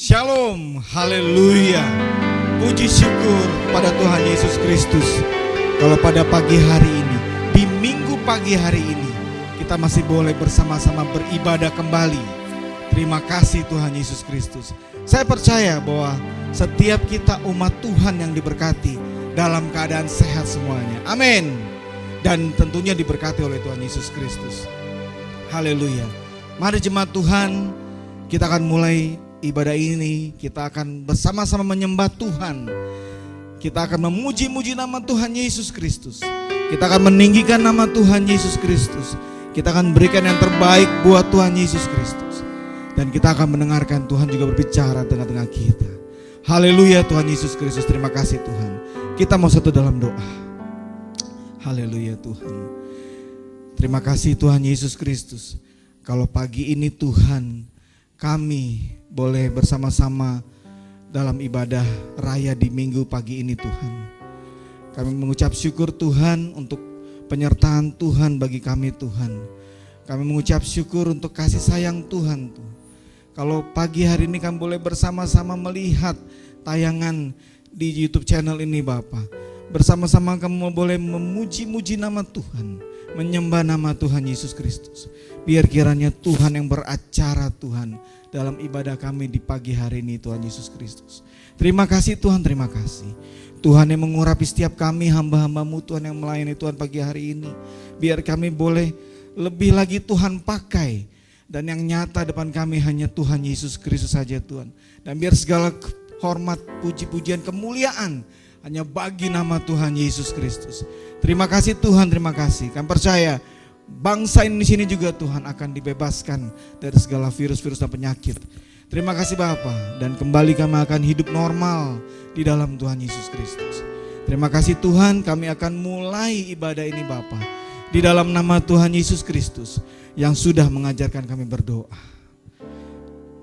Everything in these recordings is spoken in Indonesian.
Shalom, haleluya. Puji syukur pada Tuhan Yesus Kristus. Kalau pada pagi hari ini, di minggu pagi hari ini, kita masih boleh bersama-sama beribadah kembali. Terima kasih Tuhan Yesus Kristus. Saya percaya bahwa setiap kita umat Tuhan yang diberkati dalam keadaan sehat semuanya. Amin. Dan tentunya diberkati oleh Tuhan Yesus Kristus. Haleluya. Mari jemaat Tuhan, kita akan mulai ibadah ini. Kita akan bersama-sama menyembah Tuhan. Kita akan memuji-muji nama Tuhan Yesus Kristus. Kita akan meninggikan nama Tuhan Yesus Kristus. Kita akan berikan yang terbaik buat Tuhan Yesus Kristus. Dan kita akan mendengarkan Tuhan juga berbicara tengah-tengah kita. Haleluya Tuhan Yesus Kristus. Terima kasih Tuhan. Kita mau satu dalam doa. Haleluya Tuhan. Terima kasih Tuhan Yesus Kristus. Kalau pagi ini Tuhan, kami boleh bersama-sama dalam ibadah raya di minggu pagi ini Tuhan. Kami mengucap syukur Tuhan untuk penyertaan Tuhan bagi kami Tuhan. Kami mengucap syukur untuk kasih sayang Tuhan Tuhan. Kalau pagi hari ini kami boleh bersama-sama melihat tayangan di YouTube channel ini Bapa. Bersama-sama kami boleh memuji-muji nama Tuhan, menyembah nama Tuhan Yesus Kristus. Biar kiranya Tuhan yang beracara Tuhan dalam ibadah kami di pagi hari ini Tuhan Yesus Kristus. Terima kasih Tuhan, terima kasih. Tuhan yang mengurapi setiap kami hamba-hambamu Tuhan yang melayani Tuhan pagi hari ini. Biar kami boleh lebih lagi Tuhan pakai. Dan yang nyata depan kami hanya Tuhan Yesus Kristus saja Tuhan. Dan biar segala hormat, puji-pujian, kemuliaan hanya bagi nama Tuhan Yesus Kristus. Terima kasih Tuhan, terima kasih. Kami percaya bangsa ini di sini juga Tuhan akan dibebaskan dari segala virus-virus dan penyakit. Terima kasih Bapa, dan kembali kami akan hidup normal di dalam Tuhan Yesus Kristus. Terima kasih Tuhan, kami akan mulai ibadah ini Bapa, di dalam nama Tuhan Yesus Kristus yang sudah mengajarkan kami berdoa.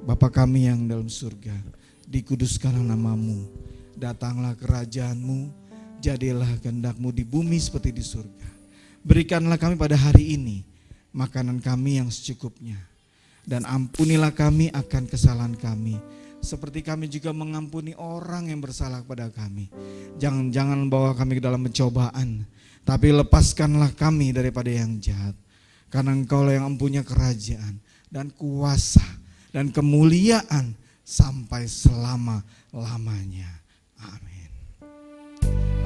Bapa kami yang dalam surga, dikuduskanlah namamu, datanglah kerajaanmu, jadilah kehendak-mu di bumi seperti di surga. Berikanlah kami pada hari ini makanan kami yang secukupnya. Dan ampunilah kami akan kesalahan kami, seperti kami juga mengampuni orang yang bersalah kepada kami. Jangan bawa kami ke dalam pencobaan, tapi lepaskanlah kami daripada yang jahat. Karena Engkaulah yang mempunyai kerajaan dan kuasa dan kemuliaan sampai selama-lamanya. Amin.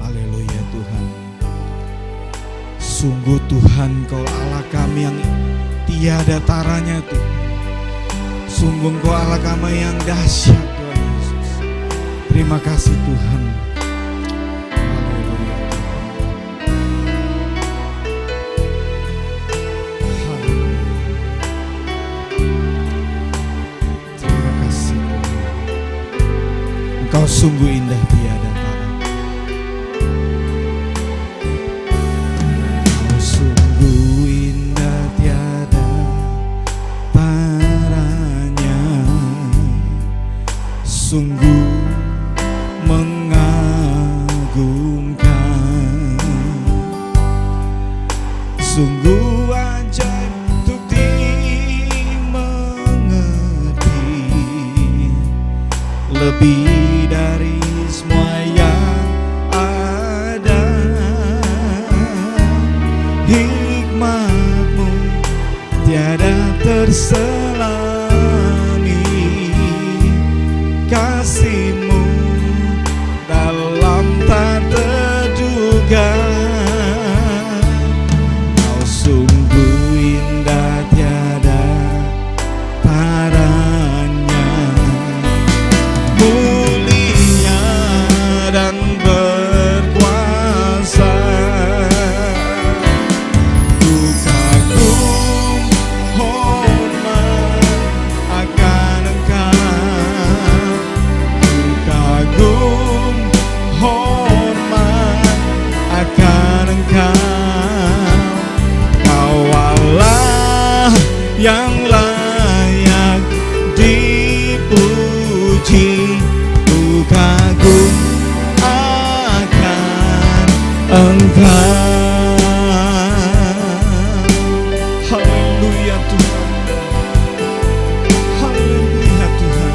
Haleluya Tuhan. Sungguh Tuhan Kau Allah kami yang tiada taranya Tuhan. Sungguh Kau Allah kami yang dahsyat Tuhan Yesus. Terima kasih Tuhan. Haleluya. Haleluya. Terima kasih Tuhan. Engkau sungguh indah tiada tara. Sungguh mengagumkan, sungguh ajaib untuk dimengerti, lebih dari semua yang ada. Hikmat-Mu tiada terselami, kasih-Mu dalam tak terduga. Kau sungguh indah tiada taranya, mulia dan berkuasa. Ku kagum hormat akan Engkau, kagum hormat akan Engkau. Kau Allah yang layak dipuji. Ku kagum akan Engkau. Haleluya Tuhan. Haleluya Tuhan.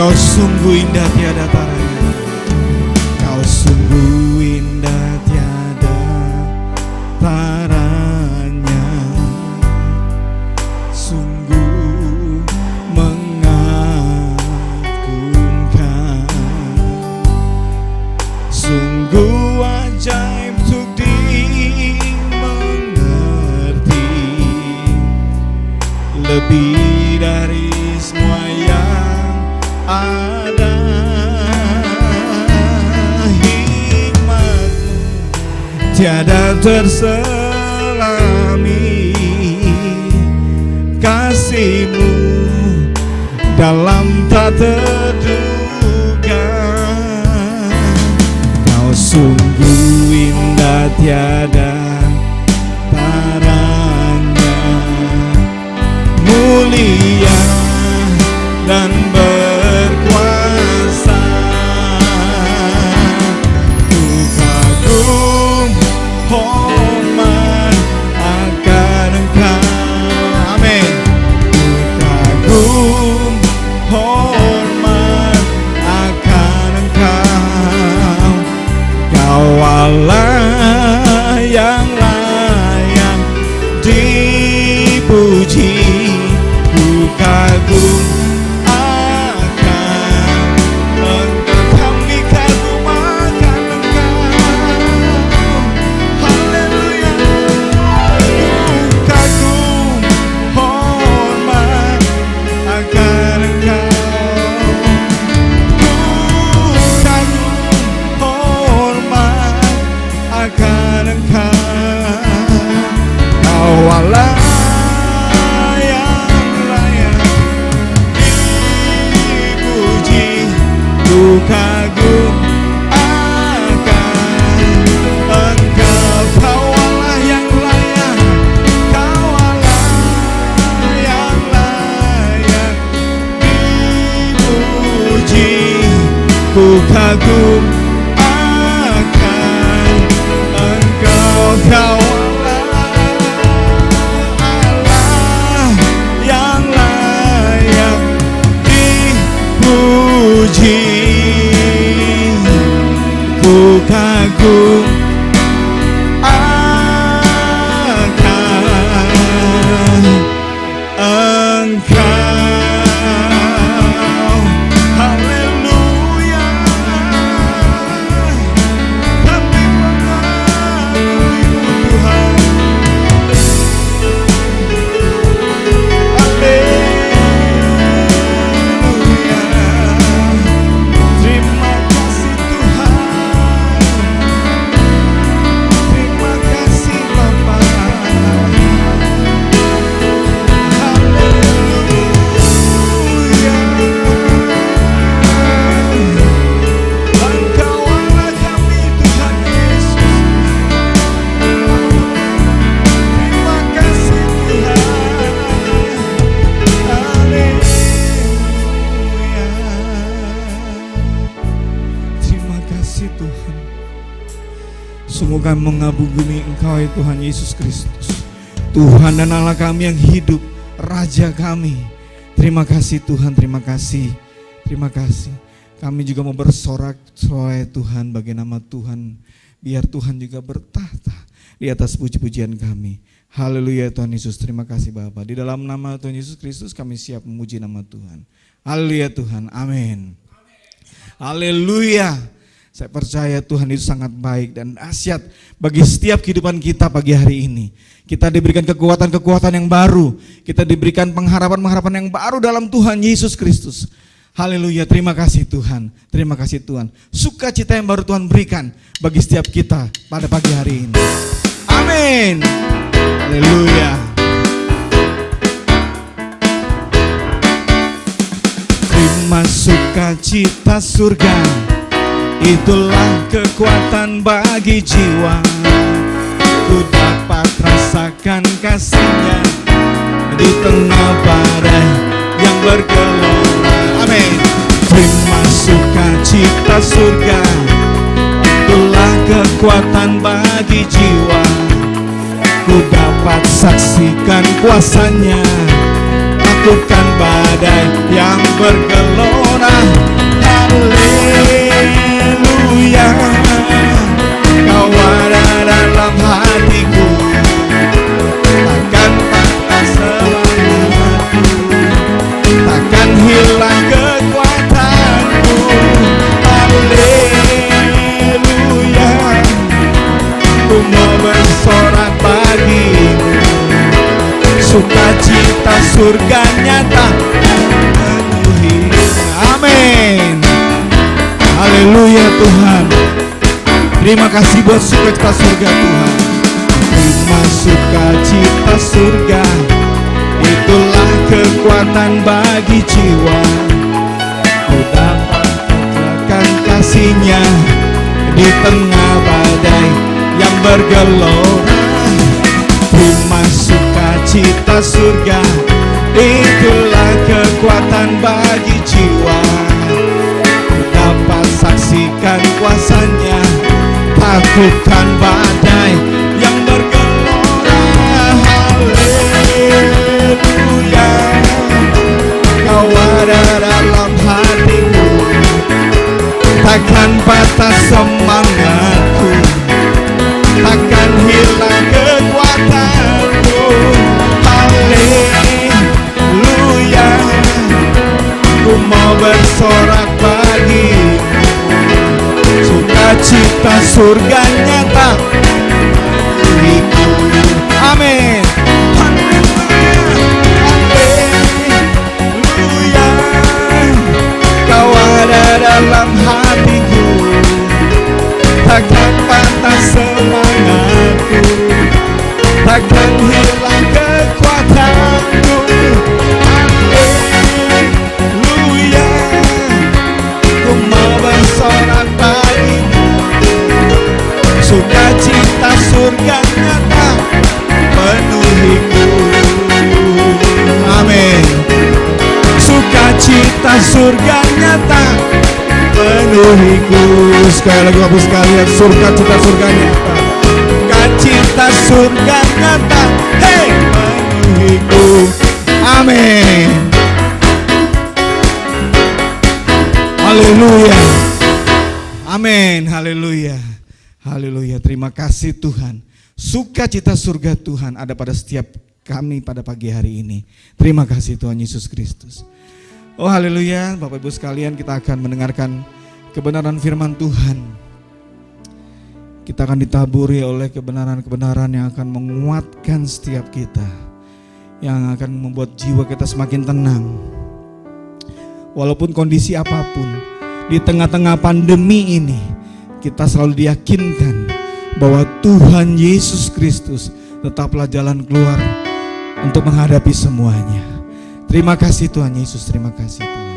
Kau sungguh indah tiada taranya. Kau sungguh indah tiada taranya. Sungguh mengagumkan. Sungguh ajaib untuk dimengerti. Lebih dari semua yang ada. Hikmat-Mu tiada terselami. Kasih-Mu dalam tak terduga. Kau sungguh indah tiada taranya. Mulia dan berkuasa. Ku kagum hormat akan Engkau. Amin. Ku kagum hormat akan Engkau. Kau Allah yang layak dipuji. Ku kagum kagum akan Engkau. Kau Allah yang layak. Kau Allah yang layak dipuji. Ku kagum akan Engkau. Kau Allah yang layak dipuji. Ku kagum akan Engkau. Haleluya. Kami mengagumi-Mu Tuhan. Haleluya. Terima kasih Tuhan. Terima kasih Bapa. Haleluya. Engkau Allah kami Tuhan Yesus. Terima kasih Tuhan. Haleluya. Terima kasih Tuhan. Sungguh kami mengagumi Engkau ya Tuhan Yesus Kristus, Tuhan dan Allah kami yang hidup, Raja kami. Terima kasih Tuhan, terima kasih. Terima kasih. Kami juga mau bersorak soal Tuhan bagi nama Tuhan. Biar Tuhan juga bertahta di atas puji-pujian kami. Haleluya Tuhan Yesus, terima kasih Bapa. Di dalam nama Tuhan Yesus Kristus kami siap memuji nama Tuhan. Haleluya Tuhan, amin. Haleluya. Saya percaya Tuhan itu sangat baik dan dahsyat bagi setiap kehidupan kita pagi hari ini. Kita diberikan kekuatan-kekuatan yang baru. Kita diberikan pengharapan-pengharapan yang baru dalam Tuhan Yesus Kristus. Haleluya, terima kasih Tuhan. Terima kasih Tuhan. Sukacita yang baru Tuhan berikan bagi setiap kita pada pagi hari ini. Amin. Haleluya. Terima sukacita surga. Itulah kekuatan bagi jiwa. Ku dapat rasakan kasih-Nya di tengah badai yang bergelora. Amin. Terima sukacita surga. Itulah kekuatan bagi jiwa. Ku dapat saksikan kuasa-Nya takutkan badai yang bergelora. Haleluya, Kau ada dalam hatiku, takkan patah semangatku, takkan hilang kekuatanku. Haleluya, ku mau bersorak bagimu, sukacita surga nyata memenuhi. Amin. Haleluya Tuhan. Terima kasih buat sukacita surga Tuhan. Terima sukacita surga, itulah kekuatan bagi jiwa. Ku dapat rasakan kasih-Nya di tengah badai yang bergelora. Terima sukacita surga, itulah kekuatan bagi jiwa. Ku dapat saksikan kuasa-Nya, takutkan badai yang bergelora. Haleluya, Kau ada dalam hatiku, takkan patah semangatku, takkan hilang kekuatanku. Haleluya, ku mau bersorak bagimu, sukacita surga nyata memenuhiku. Amin. Haleluya, Kau ada dalam hatiku, takkan patah semangatku, takkan hilang kekuatanku. Haleluya, ku mau bersorak bagimu, sukacita surga nyata penuhiku. Amin. Sukacita surga nyata penuhiku. Sekali lagi Bapak sekalian, sukacita surga nyata, sukacita surga nyata, hey, penuhiku. Amin. Haleluya. Amin. Haleluya. Haleluya. Terima kasih Tuhan. Sukacita surga Tuhan ada pada setiap kami pada pagi hari ini. Terima kasih Tuhan Yesus Kristus. Oh haleluya. Bapak Ibu sekalian, kita akan mendengarkan kebenaran firman Tuhan. Kita akan ditaburi oleh kebenaran-kebenaran yang akan menguatkan setiap kita, yang akan membuat jiwa kita semakin tenang. Walaupun kondisi apapun, di tengah-tengah pandemi ini, kita selalu diyakinkan bahwa Tuhan Yesus Kristus tetaplah jalan keluar untuk menghadapi semuanya. Terima kasih Tuhan Yesus, terima kasih Tuhan.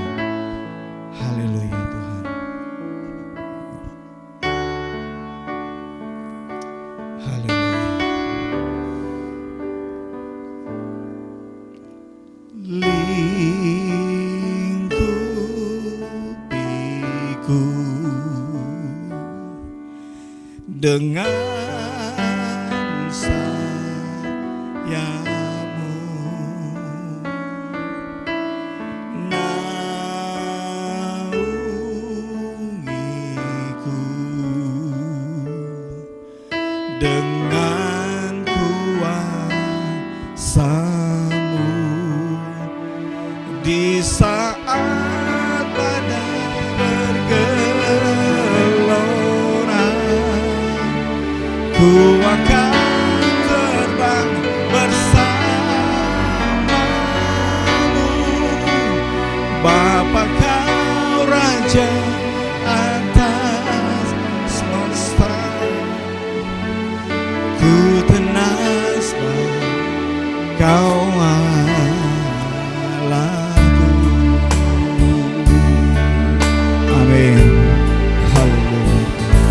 Haleluya Tuhan. Haleluya. Lingkupiku dengan sayamu, naungiku dengan kuasa-Mu di saat badai bergelora. Ku akan terbang bersamamu, Bapa Kau Raja atas semesta. Ku tenas Kau Allahku. Amin. Haleluya.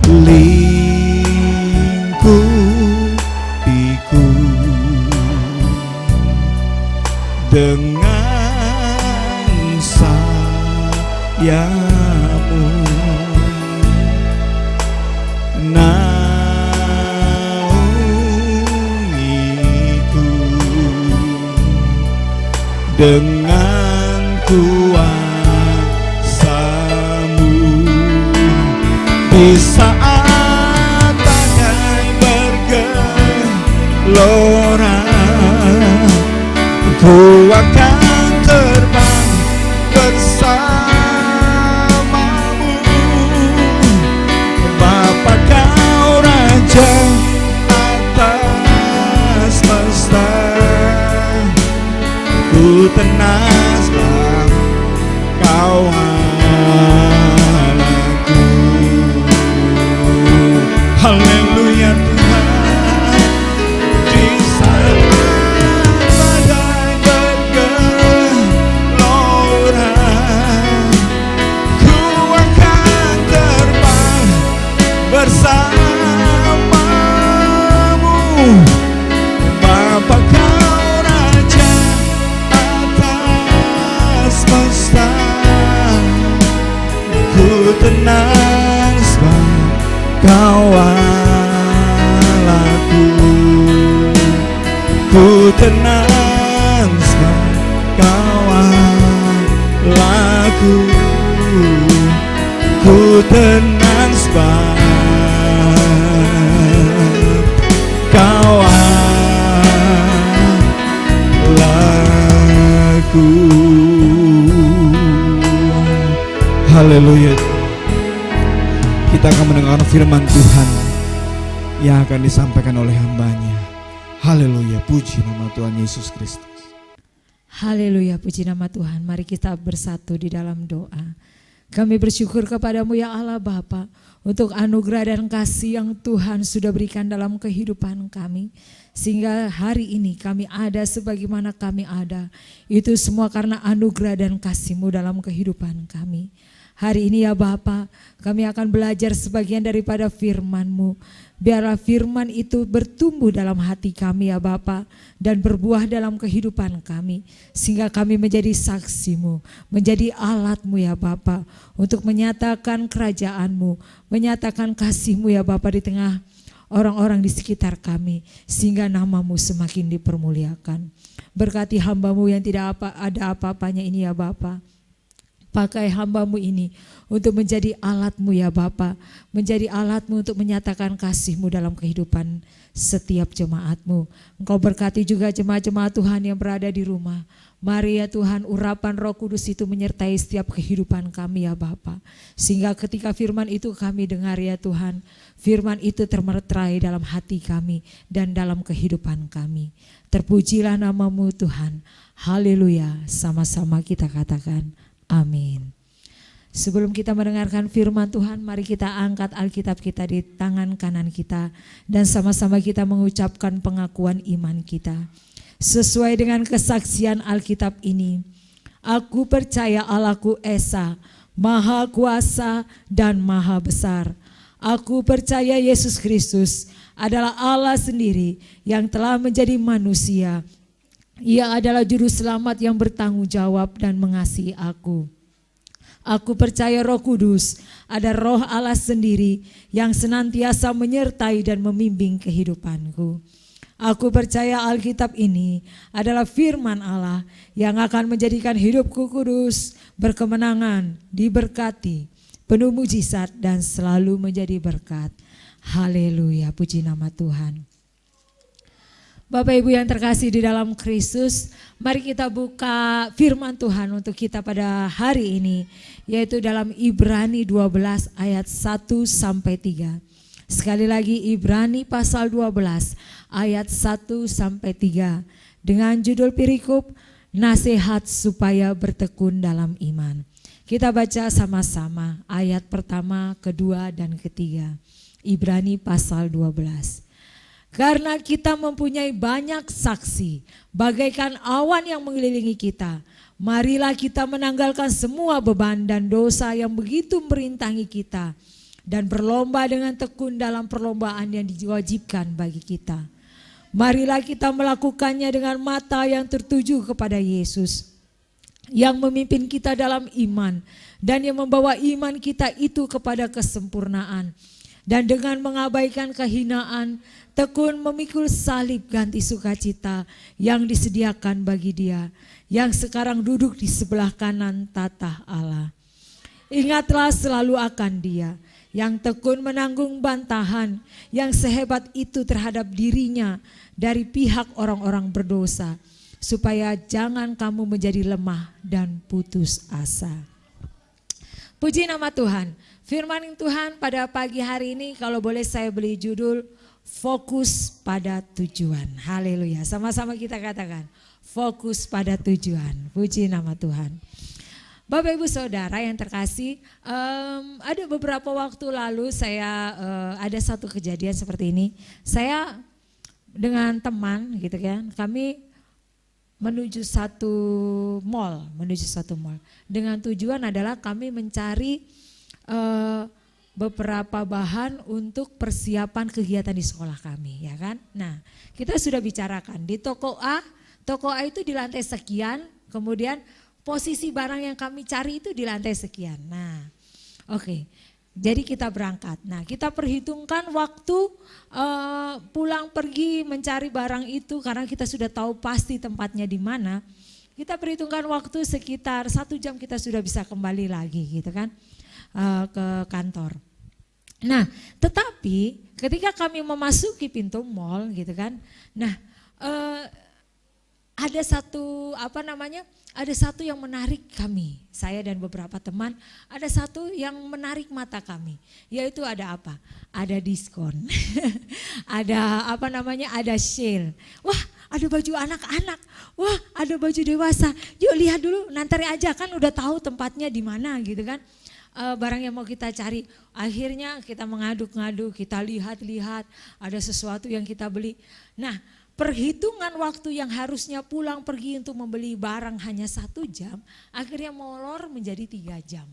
Lingkupiku dengan sayamu, naungiku dengan kuasa-Mu. Di saat badai bergelora, ku akan terbang bersama-Mu. Bapa, Kau Raja atas semesta, ku tenang sebab Kau Allahku. Haleluya Tuhan. Di saat badai bergelora, ku akan terbang bersama-Mu. Bapa, Kau Raja atas semesta, ku tenang sebab Kau Allahku. Ku tenang sebab Kau Allahku. Ku tenang sebab Kau Allahku. Haleluya. Kita akan mendengar firman Tuhan yang akan disampaikan oleh hamba-Nya. Haleluya, puji nama Tuhan Yesus Kristus. Haleluya, puji nama Tuhan. Mari kita bersatu di dalam doa. Kami bersyukur kepadamu ya Allah Bapa, untuk anugerah dan kasih yang Tuhan sudah berikan dalam kehidupan kami. Sehingga hari ini kami ada sebagaimana kami ada. Itu semua karena anugerah dan kasih-Mu dalam kehidupan kami. Hari ini ya Bapa, kami akan belajar sebagian daripada firman-Mu. Biarlah firman itu bertumbuh dalam hati kami ya Bapa, dan berbuah dalam kehidupan kami. Sehingga kami menjadi saksi-Mu, menjadi alat-Mu ya Bapa, untuk menyatakan kerajaan-Mu, menyatakan kasih-Mu ya Bapa di tengah orang-orang di sekitar kami. Sehingga nama-Mu semakin dipermuliakan. Berkati hamba-Mu yang tidak ada apa-apanya ini ya Bapa. Pakai hamba-Mu ini untuk menjadi alat-Mu ya Bapa, menjadi alat-Mu untuk menyatakan kasih-Mu dalam kehidupan setiap jemaat-Mu. Engkau berkati juga jemaat-jemaat Tuhan yang berada di rumah. Mari ya Tuhan, urapan Roh Kudus itu menyertai setiap kehidupan kami ya Bapa. Sehingga ketika firman itu kami dengar ya Tuhan, firman itu termeterai dalam hati kami dan dalam kehidupan kami. Terpujilah nama-Mu Tuhan. Haleluya, sama-sama kita katakan amin. Sebelum kita mendengarkan firman Tuhan, mari kita angkat Alkitab kita di tangan kanan kita dan sama-sama kita mengucapkan pengakuan iman kita. Sesuai dengan kesaksian Alkitab ini, aku percaya Allahku Esa, Maha Kuasa dan Maha Besar. Aku percaya Yesus Kristus adalah Allah sendiri yang telah menjadi manusia. Ia adalah juru selamat yang bertanggung jawab dan mengasihi aku. Aku percaya Roh Kudus, ada Roh Allah sendiri yang senantiasa menyertai dan membimbing kehidupanku. Aku percaya Alkitab ini adalah firman Allah yang akan menjadikan hidupku kudus, berkemenangan, diberkati, penuh mujizat dan selalu menjadi berkat. Haleluya, puji nama Tuhan. Bapak Ibu yang terkasih di dalam Kristus, mari kita buka firman Tuhan untuk kita pada hari ini, yaitu dalam Ibrani 12 ayat 1 sampai 3. Sekali lagi Ibrani pasal 12 ayat 1 sampai 3 dengan judul perikop nasihat supaya bertekun dalam iman. Kita baca sama-sama ayat pertama, kedua dan ketiga. Ibrani pasal 12. Karena kita mempunyai banyak saksi, bagaikan awan yang mengelilingi kita. Marilah kita menanggalkan semua beban dan dosa yang begitu merintangi kita, dan berlomba dengan tekun dalam perlombaan yang diwajibkan bagi kita. Marilah kita melakukannya dengan mata yang tertuju kepada Yesus, yang memimpin kita dalam iman, dan yang membawa iman kita itu kepada kesempurnaan. Dan dengan mengabaikan kehinaan, tekun memikul salib ganti sukacita yang disediakan bagi dia, yang sekarang duduk di sebelah kanan tatah Allah. Ingatlah selalu akan dia, yang tekun menanggung bantahan, yang sehebat itu terhadap dirinya dari pihak orang-orang berdosa, supaya jangan kamu menjadi lemah dan putus asa. Puji nama Tuhan. Firman Tuhan pada pagi hari ini kalau boleh saya beri judul fokus pada tujuan. Haleluya. Sama-sama kita katakan fokus pada tujuan. Puji nama Tuhan. Bapak Ibu Saudara yang terkasih, ada beberapa waktu lalu saya ada satu kejadian seperti ini. Saya dengan teman gitu kan, kami menuju satu mall. Dengan tujuan adalah kami mencari beberapa bahan untuk persiapan kegiatan di sekolah kami, ya kan. Nah, kita sudah bicarakan di toko A itu di lantai sekian, kemudian posisi barang yang kami cari itu di lantai sekian. Nah, oke. Jadi kita berangkat. Nah, kita perhitungkan waktu pulang pergi mencari barang itu karena kita sudah tahu pasti tempatnya di mana. Kita perhitungkan waktu sekitar 1 jam kita sudah bisa kembali lagi gitu kan. Ke kantor. Nah, tetapi ketika kami memasuki pintu mall gitu kan, nah ada satu yang menarik kami, saya dan beberapa teman, ada satu yang menarik mata kami, yaitu ada apa? Ada diskon, ada sale. Wah, ada baju anak-anak, wah ada baju dewasa. Yuk lihat dulu, nanti aja kan udah tahu tempatnya di mana gitu kan. Barang yang mau kita cari, akhirnya kita mengaduk-ngaduk, kita lihat-lihat, ada sesuatu yang kita beli. Nah, perhitungan waktu yang harusnya pulang pergi untuk membeli barang hanya 1 jam, akhirnya molor menjadi 3 jam.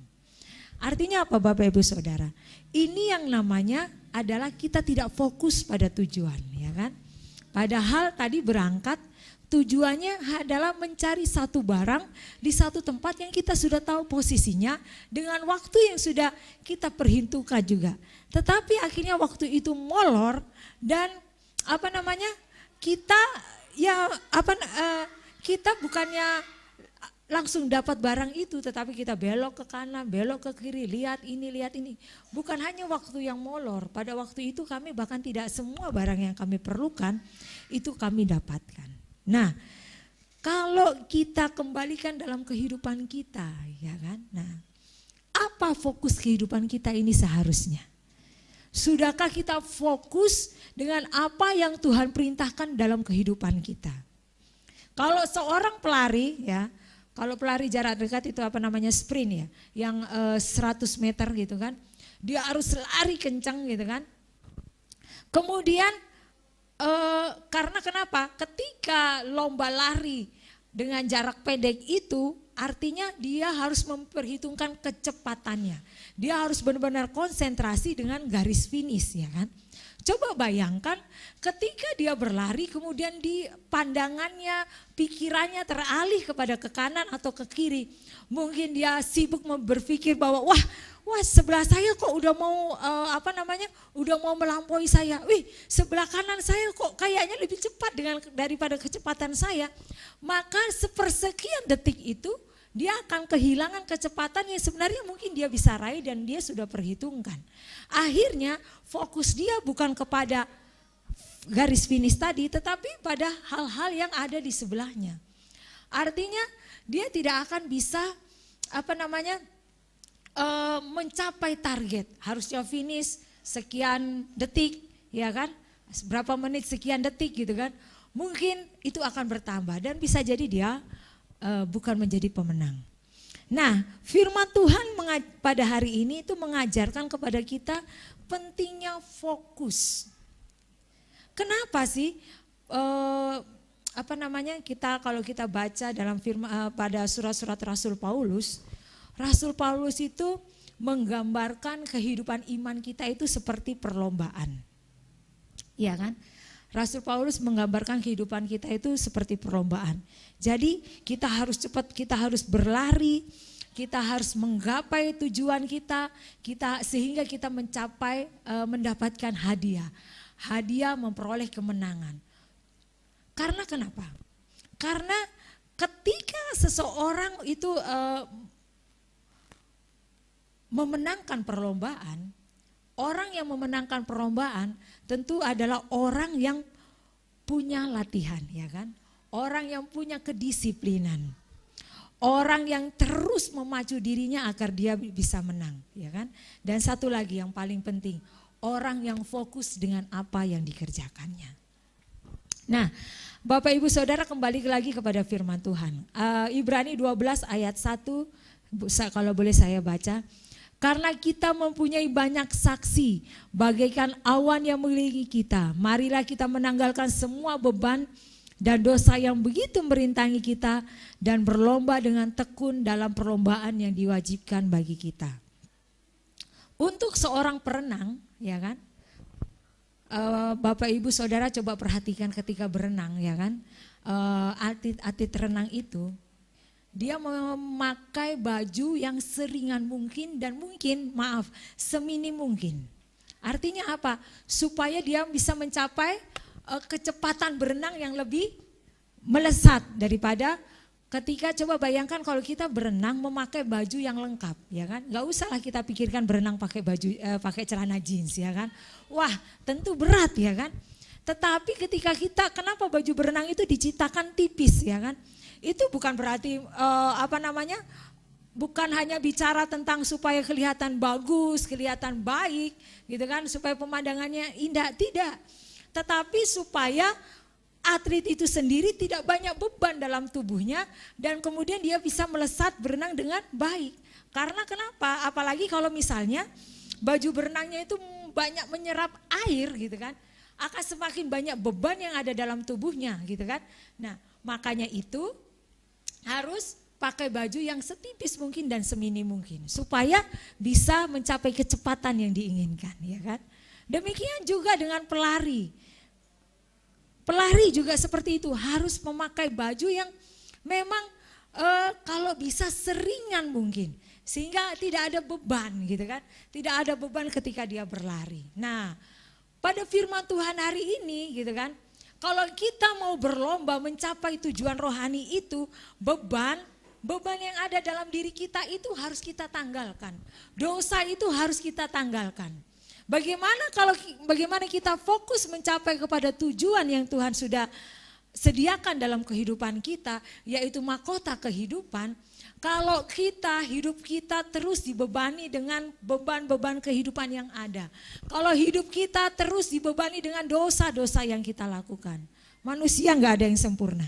Artinya apa Bapak Ibu Saudara? Ini yang namanya adalah kita tidak fokus pada tujuan, ya kan? Padahal tadi berangkat, tujuannya adalah mencari satu barang di satu tempat yang kita sudah tahu posisinya dengan waktu yang sudah kita perhitungkan juga. Tetapi akhirnya waktu itu molor dan kita bukannya langsung dapat barang itu, tetapi kita belok ke kanan, belok ke kiri, lihat ini. Bukan hanya waktu yang molor, pada waktu itu kami bahkan tidak semua barang yang kami perlukan itu kami dapatkan. Nah, kalau kita kembalikan dalam kehidupan kita, ya kan? Nah, apa fokus kehidupan kita ini seharusnya? Sudahkah kita fokus dengan apa yang Tuhan perintahkan dalam kehidupan kita? Kalau seorang pelari, ya, kalau pelari jarak dekat itu sprint ya, yang 100 meter gitu kan, dia harus lari kencang gitu kan. Kemudian karena kenapa? Ketika lomba lari dengan jarak pendek itu artinya dia harus memperhitungkan kecepatannya. Dia harus benar-benar konsentrasi dengan garis finish, ya kan? Coba bayangkan ketika dia berlari kemudian di pandangannya, pikirannya teralih kepada ke kanan atau ke kiri. Mungkin dia sibuk berpikir bahwa wah sebelah saya kok udah mau udah mau melampaui saya. Wih, sebelah kanan saya kok kayaknya lebih cepat daripada kecepatan saya. Maka sepersekian detik itu dia akan kehilangan kecepatan yang sebenarnya mungkin dia bisa raih dan dia sudah perhitungkan. Akhirnya fokus dia bukan kepada garis finish tadi tetapi pada hal-hal yang ada di sebelahnya. Artinya dia tidak akan bisa mencapai target. Harusnya finish sekian detik, ya kan? Berapa menit sekian detik gitu kan. Mungkin itu akan bertambah dan bisa jadi dia bukan menjadi pemenang. Nah, firman Tuhan pada hari ini itu mengajarkan kepada kita pentingnya fokus. Kenapa sih kalau kita baca dalam firman pada surat-surat Rasul Paulus itu menggambarkan kehidupan iman kita itu seperti perlombaan. Iya kan? Rasul Paulus menggambarkan kehidupan kita itu seperti perlombaan. Jadi kita harus cepat, kita harus berlari kita harus menggapai tujuan kita sehingga kita mencapai mendapatkan hadiah. Hadiah memperoleh kemenangan. Karena kenapa? Karena ketika seseorang itu memenangkan perlombaan, orang yang memenangkan perlombaan tentu adalah orang yang punya latihan, ya kan? Orang yang punya kedisiplinan. Orang yang terus memacu dirinya agar dia bisa menang, ya kan? Dan satu lagi yang paling penting, orang yang fokus dengan apa yang dikerjakannya. Nah, Bapak Ibu Saudara, kembali lagi kepada firman Tuhan. Ibrani 12 ayat 1, kalau boleh saya baca. Karena kita mempunyai banyak saksi, bagaikan awan yang mengelilingi kita. Marilah kita menanggalkan semua beban dan dosa yang begitu merintangi kita dan berlomba dengan tekun dalam perlombaan yang diwajibkan bagi kita. Untuk seorang perenang, ya kan? Bapak Ibu Saudara coba perhatikan ketika berenang, ya kan? Atlet renang itu dia memakai baju yang seringan mungkin dan seminim mungkin. Artinya apa? Supaya dia bisa mencapai kecepatan berenang yang lebih melesat daripada ketika coba bayangkan kalau kita berenang memakai baju yang lengkap, ya kan? Gak usahlah kita pikirkan berenang pakai baju pakai celana jeans, ya kan? Wah, tentu berat, ya kan? Tetapi ketika kenapa baju berenang itu diciptakan tipis, ya kan? Itu bukan berarti bukan hanya bicara tentang supaya kelihatan bagus, kelihatan baik, gitu kan? Supaya pemandangannya indah, tidak. Tetapi supaya atlet itu sendiri tidak banyak beban dalam tubuhnya dan kemudian dia bisa melesat berenang dengan baik. Karena kenapa? Apalagi kalau misalnya baju berenangnya itu banyak menyerap air, gitu kan? Akan semakin banyak beban yang ada dalam tubuhnya, gitu kan? Nah, makanya itu harus pakai baju yang setipis mungkin dan seminim mungkin supaya bisa mencapai kecepatan yang diinginkan, ya kan? Demikian juga dengan pelari. Pelari juga seperti itu, harus memakai baju yang memang kalau bisa seringan mungkin sehingga tidak ada beban, gitu kan? Tidak ada beban ketika dia berlari. Nah, pada firman Tuhan hari ini, gitu kan? Kalau kita mau berlomba mencapai tujuan rohani itu, beban yang ada dalam diri kita itu harus kita tanggalkan. Dosa itu harus kita tanggalkan. Bagaimana kita fokus mencapai kepada tujuan yang Tuhan sudah sediakan dalam kehidupan kita, yaitu mahkota kehidupan. Kalau hidup kita terus dibebani dengan beban-beban kehidupan yang ada. Kalau hidup kita terus dibebani dengan dosa-dosa yang kita lakukan. Manusia nggak ada yang sempurna.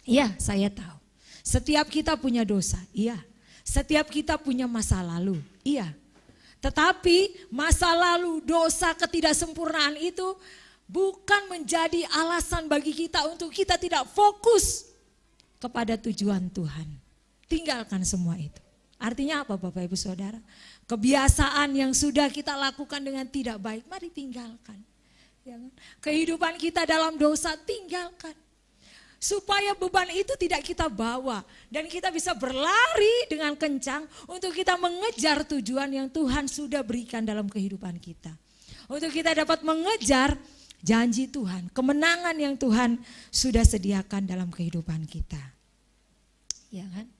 Iya, saya tahu. Setiap kita punya dosa, iya. Setiap kita punya masa lalu, iya. Tetapi masa lalu, dosa, ketidaksempurnaan itu bukan menjadi alasan bagi kita untuk kita tidak fokus kepada tujuan Tuhan. Tinggalkan semua itu. Artinya apa Bapak Ibu Saudara? Kebiasaan yang sudah kita lakukan dengan tidak baik, mari tinggalkan. Ya kan? Kehidupan kita dalam dosa, tinggalkan. Supaya beban itu tidak kita bawa. Dan kita bisa berlari dengan kencang untuk kita mengejar tujuan yang Tuhan sudah berikan dalam kehidupan kita. Untuk kita dapat mengejar janji Tuhan, kemenangan yang Tuhan sudah sediakan dalam kehidupan kita. Ya kan?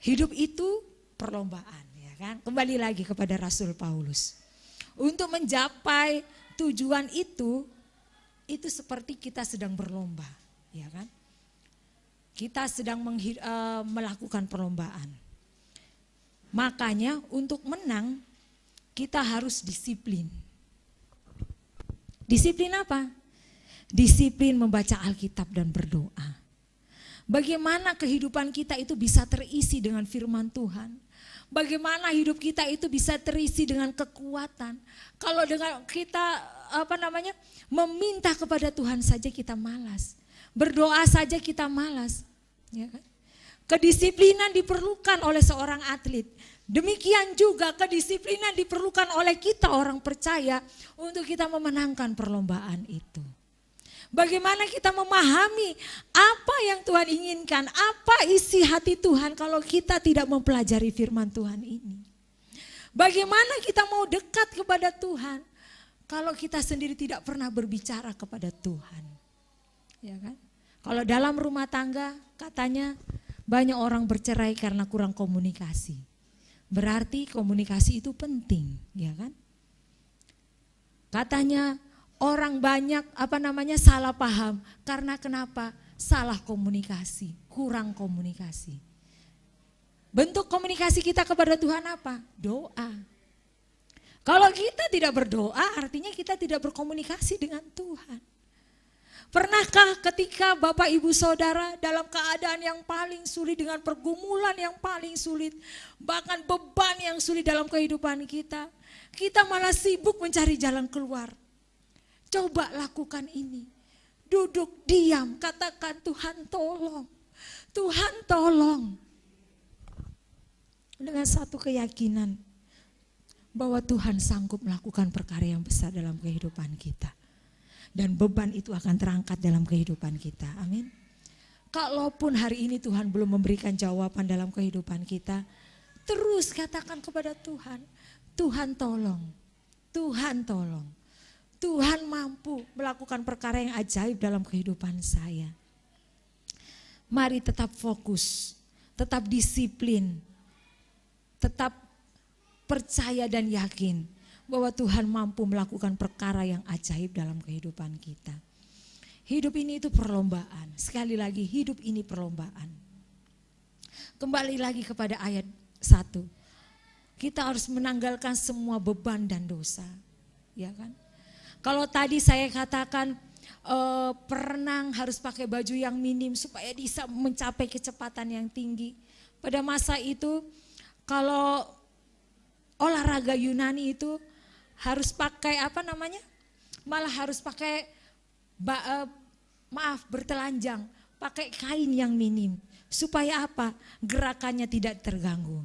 Hidup itu perlombaan, ya kan? Kembali lagi kepada Rasul Paulus. Untuk mencapai tujuan itu seperti kita sedang berlomba, ya kan? Kita sedang melakukan perlombaan. Makanya untuk menang kita harus disiplin. Disiplin apa? Disiplin membaca Alkitab dan berdoa. Bagaimana kehidupan kita itu bisa terisi dengan firman Tuhan. Bagaimana hidup kita itu bisa terisi dengan kekuatan. Kalau dengan kita meminta kepada Tuhan saja kita malas. Berdoa saja kita malas. Ya kan? Kedisiplinan diperlukan oleh seorang atlet. Demikian juga kedisiplinan diperlukan oleh kita orang percaya untuk kita memenangkan perlombaan itu. Bagaimana kita memahami apa yang Tuhan inginkan, apa isi hati Tuhan kalau kita tidak mempelajari firman Tuhan ini. Bagaimana kita mau dekat kepada Tuhan kalau kita sendiri tidak pernah berbicara kepada Tuhan. Ya kan? Kalau dalam rumah tangga katanya banyak orang bercerai karena kurang komunikasi. Berarti komunikasi itu penting, ya kan? Katanya orang banyak salah paham karena kenapa? Salah komunikasi, kurang komunikasi. Bentuk komunikasi kita kepada Tuhan apa? Doa. Kalau kita tidak berdoa artinya kita tidak berkomunikasi dengan Tuhan. Pernahkah ketika Bapak Ibu Saudara dalam keadaan yang paling sulit, dengan pergumulan yang paling sulit, bahkan beban yang sulit dalam kehidupan kita, kita malah sibuk mencari jalan keluar. Coba lakukan ini. Duduk diam, katakan Tuhan tolong. Tuhan tolong. Dengan satu keyakinan bahwa Tuhan sanggup melakukan perkara yang besar dalam kehidupan kita. Dan beban itu akan terangkat dalam kehidupan kita. Amin. Kalaupun hari ini Tuhan belum memberikan jawaban dalam kehidupan kita, terus katakan kepada Tuhan, Tuhan tolong, Tuhan tolong. Tuhan mampu melakukan perkara yang ajaib dalam kehidupan saya. Mari tetap fokus, tetap disiplin, tetap percaya dan yakin bahwa Tuhan mampu melakukan perkara yang ajaib dalam kehidupan kita. Hidup ini itu perlombaan. Sekali lagi, hidup ini perlombaan. Kembali lagi kepada ayat 1. Kita harus menanggalkan semua beban dan dosa. Ya kan? Kalau tadi saya katakan perenang harus pakai baju yang minim supaya bisa mencapai kecepatan yang tinggi. Pada masa itu kalau olahraga Yunani itu harus pakai malah harus pakai bertelanjang, pakai kain yang minim. Supaya apa? Gerakannya tidak terganggu.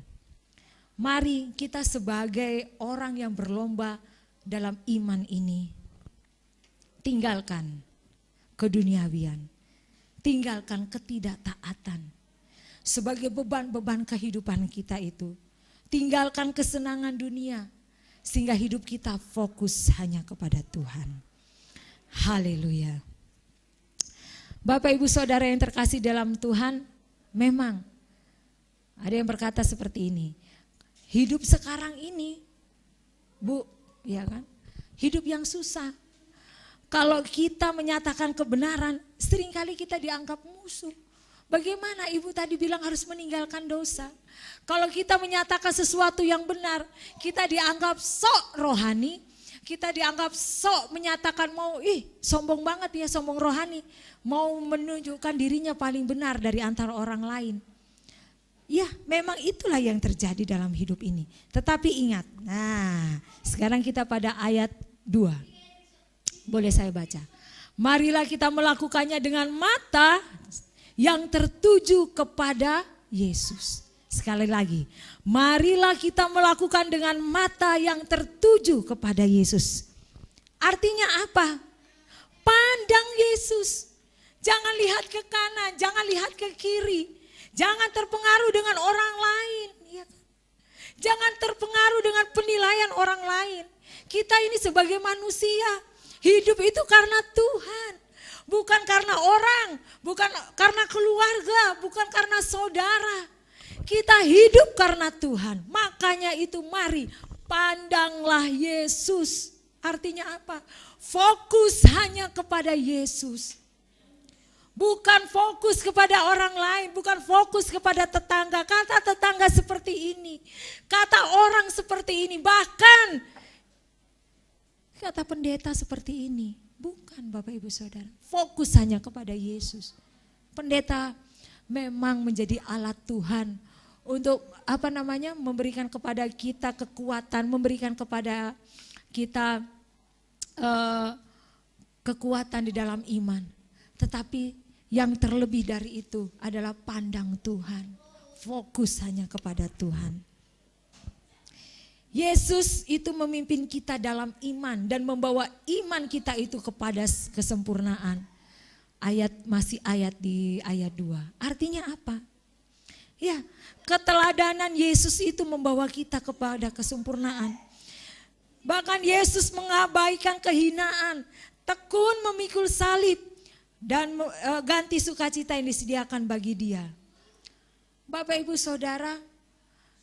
Mari kita sebagai orang yang berlomba dalam iman ini, tinggalkan keduniawian, tinggalkan ketidaktaatan. Sebagai beban-beban kehidupan kita itu, tinggalkan kesenangan dunia, sehingga hidup kita fokus hanya kepada Tuhan. Haleluya. Bapak Ibu Saudara yang terkasih dalam Tuhan, memang ada yang berkata seperti ini. Hidup sekarang ini, Bu, ya kan? Hidup yang susah. Kalau kita menyatakan kebenaran, seringkali kita dianggap musuh. Bagaimana Ibu tadi bilang harus meninggalkan dosa? Kalau kita menyatakan sesuatu yang benar, kita dianggap sok rohani, kita dianggap sok menyatakan sombong banget ya, sombong rohani. Mau menunjukkan dirinya paling benar dari antara orang lain. Ya, memang itulah yang terjadi dalam hidup ini. Tetapi ingat, sekarang kita pada ayat 2. Boleh saya baca? Marilah kita melakukannya dengan mata yang tertuju kepada Yesus. Sekali lagi, marilah kita melakukan dengan mata yang tertuju kepada Yesus. Artinya apa? Pandang Yesus. Jangan lihat ke kanan, jangan lihat ke kiri. Jangan terpengaruh dengan orang lain. Ya. Jangan terpengaruh dengan penilaian orang lain. Kita ini sebagai manusia, hidup itu karena Tuhan. Bukan karena orang, bukan karena keluarga, bukan karena saudara. Kita hidup karena Tuhan. Makanya itu mari pandanglah Yesus. Artinya apa? Fokus hanya kepada Yesus. Bukan fokus kepada orang lain, bukan fokus kepada tetangga. Kata tetangga seperti ini, kata orang seperti ini, bahkan kata pendeta seperti ini. Bukan Bapak Ibu Saudara, fokus hanya kepada Yesus. Pendeta memang menjadi alat Tuhan untuk memberikan kepada kita kekuatan, memberikan kepada kita kekuatan di dalam iman. Tetapi yang terlebih dari itu adalah pandang Tuhan, fokus hanya kepada Tuhan. Yesus itu memimpin kita dalam iman dan membawa iman kita itu kepada kesempurnaan. masih di ayat 2. Artinya apa? Ya, keteladanan Yesus itu membawa kita kepada kesempurnaan. Bahkan Yesus mengabaikan kehinaan, tekun memikul salib dan ganti sukacita yang disediakan bagi dia. Bapak Ibu Saudara,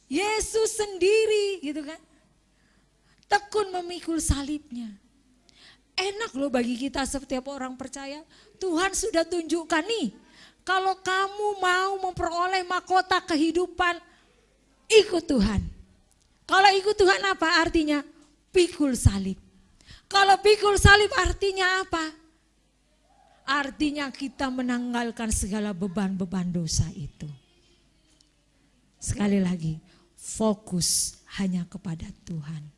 Yesus sendiri gitu kan, tekun memikul salibnya. Enak loh bagi kita setiap orang percaya, Tuhan sudah tunjukkan nih, kalau kamu mau memperoleh mahkota kehidupan, ikut Tuhan. Kalau ikut Tuhan apa artinya? Pikul salib. Kalau pikul salib artinya apa? Artinya kita menanggalkan segala beban-beban dosa itu. Sekali lagi, fokus hanya kepada Tuhan.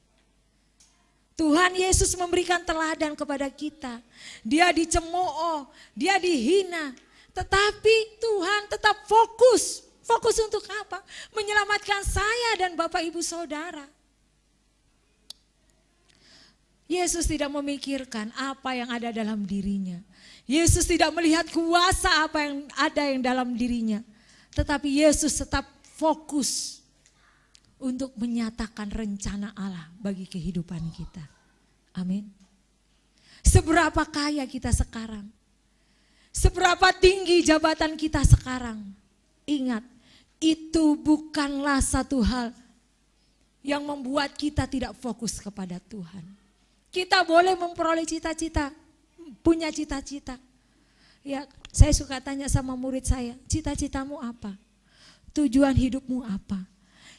Tuhan Yesus memberikan teladan kepada kita. Dia dicemooh, dia dihina. Tetapi Tuhan tetap fokus. Fokus untuk apa? Menyelamatkan saya dan Bapak Ibu Saudara. Yesus tidak memikirkan apa yang ada dalam dirinya. Yesus tidak melihat kuasa apa yang ada yang dalam dirinya. Tetapi Yesus tetap fokus untuk menyatakan rencana Allah bagi kehidupan kita. Amin. Seberapa kaya kita sekarang? Seberapa tinggi jabatan kita sekarang? Ingat, itu bukanlah satu hal yang membuat kita tidak fokus kepada Tuhan. Kita boleh memperoleh cita-cita, punya cita-cita. Ya, saya suka tanya sama murid saya, cita-citamu apa? Tujuan hidupmu apa?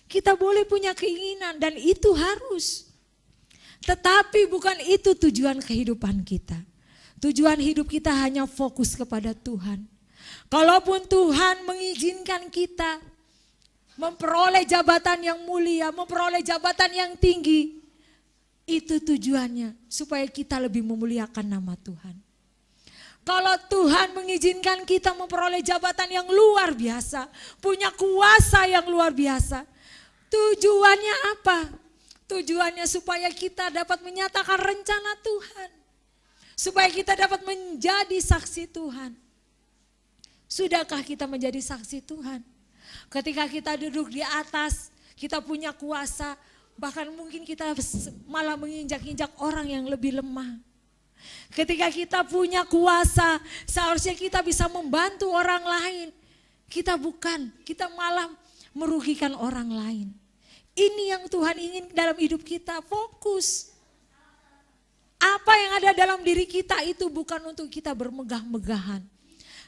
Kita boleh punya keinginan dan itu harus. Tetapi bukan itu tujuan kehidupan kita. Tujuan hidup kita hanya fokus kepada Tuhan. Kalaupun Tuhan mengizinkan kita memperoleh jabatan yang mulia, memperoleh jabatan yang tinggi, itu tujuannya supaya kita lebih memuliakan nama Tuhan. Kalau Tuhan mengizinkan kita memperoleh jabatan yang luar biasa, punya kuasa yang luar biasa, tujuannya apa? Tujuannya supaya kita dapat menyatakan rencana Tuhan. Supaya kita dapat menjadi saksi Tuhan. Sudahkah kita menjadi saksi Tuhan? Ketika kita duduk di atas, kita punya kuasa, bahkan mungkin kita malah menginjak-injak orang yang lebih lemah. Ketika kita punya kuasa, seharusnya kita bisa membantu orang lain. Kita bukan, kita malah merugikan orang lain. Ini yang Tuhan ingin dalam hidup kita, fokus. Apa yang ada dalam diri kita itu bukan untuk kita bermegah-megahan.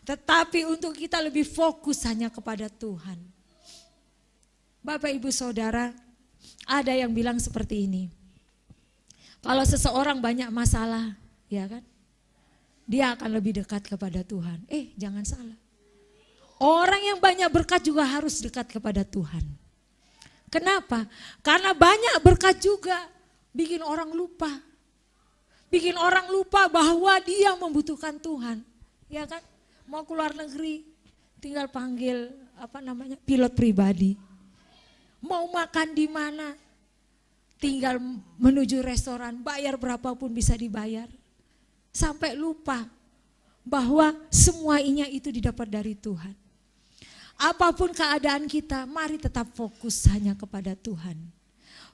Tetapi untuk kita lebih fokus hanya kepada Tuhan. Bapak Ibu Saudara, ada yang bilang seperti ini. Kalau seseorang banyak masalah, ya kan? Dia akan lebih dekat kepada Tuhan. Jangan salah. Orang yang banyak berkat juga harus dekat kepada Tuhan. Kenapa? Karena banyak berkat juga bikin orang lupa. Bikin orang lupa bahwa dia membutuhkan Tuhan. Ya kan? Mau keluar negeri, tinggal panggil pilot pribadi. Mau makan di mana, tinggal menuju restoran, bayar berapapun bisa dibayar. Sampai lupa bahwa semuanya itu didapat dari Tuhan. Apapun keadaan kita, mari tetap fokus hanya kepada Tuhan.